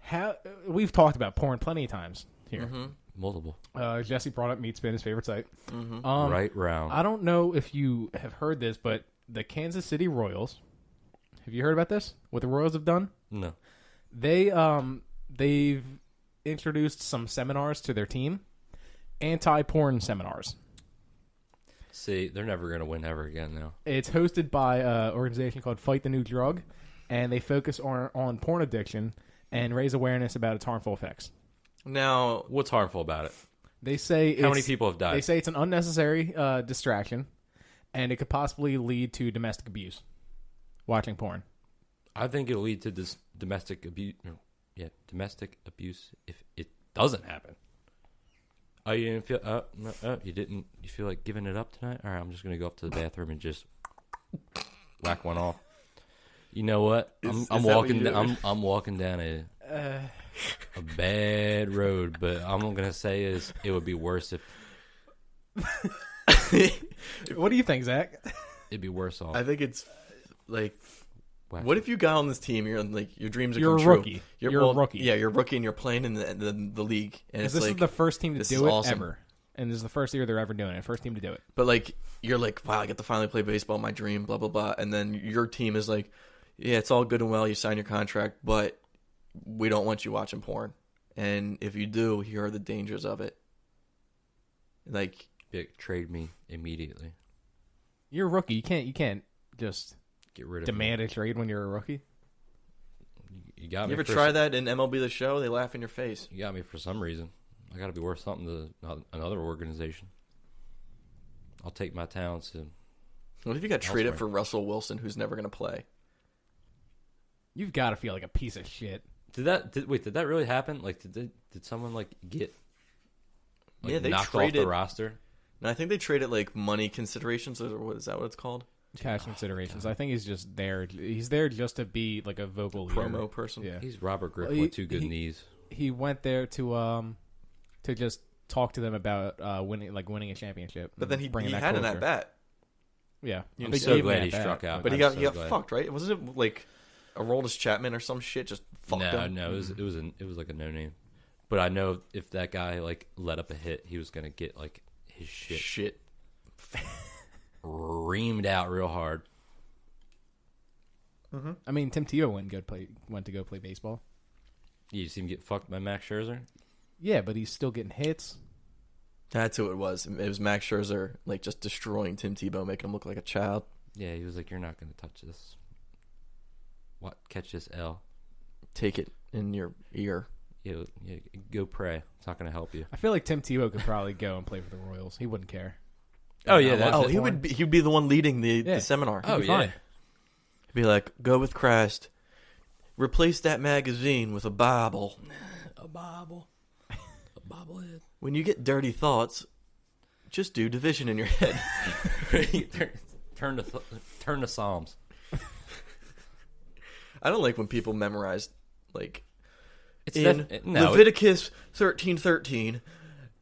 How we've talked about porn plenty of times here. Multiple. Jesse brought up Meatspin, his favorite site. Right round. I don't know if you have heard this, but the Kansas City Royals. Have you heard about this? What the Royals have done? No. They've introduced some seminars to their team, anti-porn seminars. See, they're never going to win ever again now. It's hosted by an organization called Fight the New Drug, and they focus on porn addiction and raise awareness about its harmful effects. Now, What's harmful about it? They say How many people have died? They say it's an unnecessary distraction, and it could possibly lead to domestic abuse. Watching porn. I think it'll lead to this domestic abuse. Domestic abuse if it doesn't happen. Oh, you didn't feel? You didn't. You feel like giving it up tonight? All right, I'm just gonna go up to the bathroom and just whack one off. You know what? I'm walking. I'm walking down a bad road, but I'm gonna say is it would be worse if. What do you think, Zach? It'd be worse off. I think it's like, Whack. what if you got on this team? You're like your dreams are You're come a true. rookie. You're a rookie. Yeah, you're a rookie, and you're playing in the league, and it's This like is the first team to this do is it awesome. ever, and this is the first year they're ever doing it. First team to do it. But like you're like, wow, I get to finally play baseball, my dream, blah blah blah. And then your team is like, yeah, it's all good and well, you sign your contract, but we don't want you watching porn. And if you do, here are the dangers of it. Like, Trade me immediately. You're a rookie. You can't just Get rid of demand a trade when you're a rookie. me. You got me. you ever for try that in MLB The Show? They laugh in your face. You got me for some reason. I got to be worth something to another organization. I'll take my talents and. What if you got traded Elsewhere. for Russell Wilson, who's never going to play? You've got to feel like a piece of shit. Did that really happen? Like, did someone like get Yeah, they knocked off traded- the roster? And I think they traded like money considerations, or what is that what it's called? Cash considerations. I think he's just there. He's there just to be like a vocal leader. Promo person. Yeah. He's Robert Griff Well, with 2 good knees. He went there to just talk to them about winning a championship. But then he bringing that had an culture. at bat. Yeah, I'm They so gave him glad an he at-bat, struck out. But he I'm got so glad. fucked, right? Wasn't it like Aroldis Chapman or some shit just fucked him? No, it was like a no name. But I know if that guy like let up a hit, he was gonna get like his shit reamed out real hard. I mean, Tim Tebow went to go play baseball. You see him get fucked by Max Scherzer. Yeah, but he's still getting hits. That's who it was. It was Max Scherzer, like just destroying Tim Tebow, making him look like a child. Yeah, he was like, "You're not gonna touch this. What? Catch this L. Take it in your ear. Yeah, go pray. It's not gonna help you." I feel like Tim Tebow could probably go and play for the Royals. He wouldn't care. Oh yeah, Not that's watching He'd porn. be the one leading the Yeah. seminar. Oh be yeah. fine. He'd be like, go with Christ. Replace that magazine with a Bible. A Bible. A bobblehead. When you get dirty thoughts, just do division in your head. Turn to Psalms. I don't like when people memorize like It's in no, Leviticus 13:13.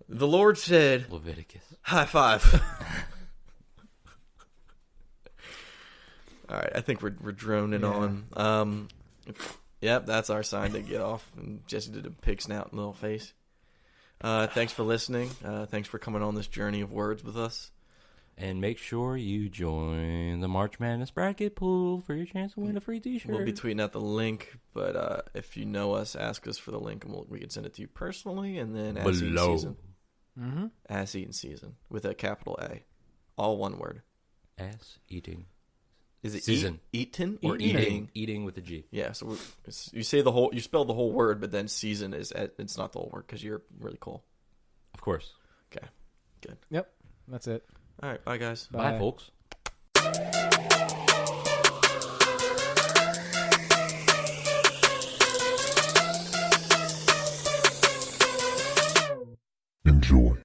The Lord said, Leviticus. "High five." All right, I think we're droning Yeah. on. Yep, that's our sign to get off. And Jesse did a pig snout and little face. Thanks for listening. Thanks for coming on this journey of words with us. And make sure you join the March Madness bracket pool for your chance to win a free T-shirt. We'll be tweeting out the link, but if you know us, ask us for the link, and we can send it to you personally. And then Asseatingszn. Mm-hmm. Asseatingszn with a capital A, all one word. Ass eating. Is it Season. eaten Or eating? eating with a G. Yeah, so you spell the whole word, but then season it's not the whole word because you're really cool. Of course. Okay, good. Yep, that's it. All right, bye guys. Bye Bye. folks. Enjoy.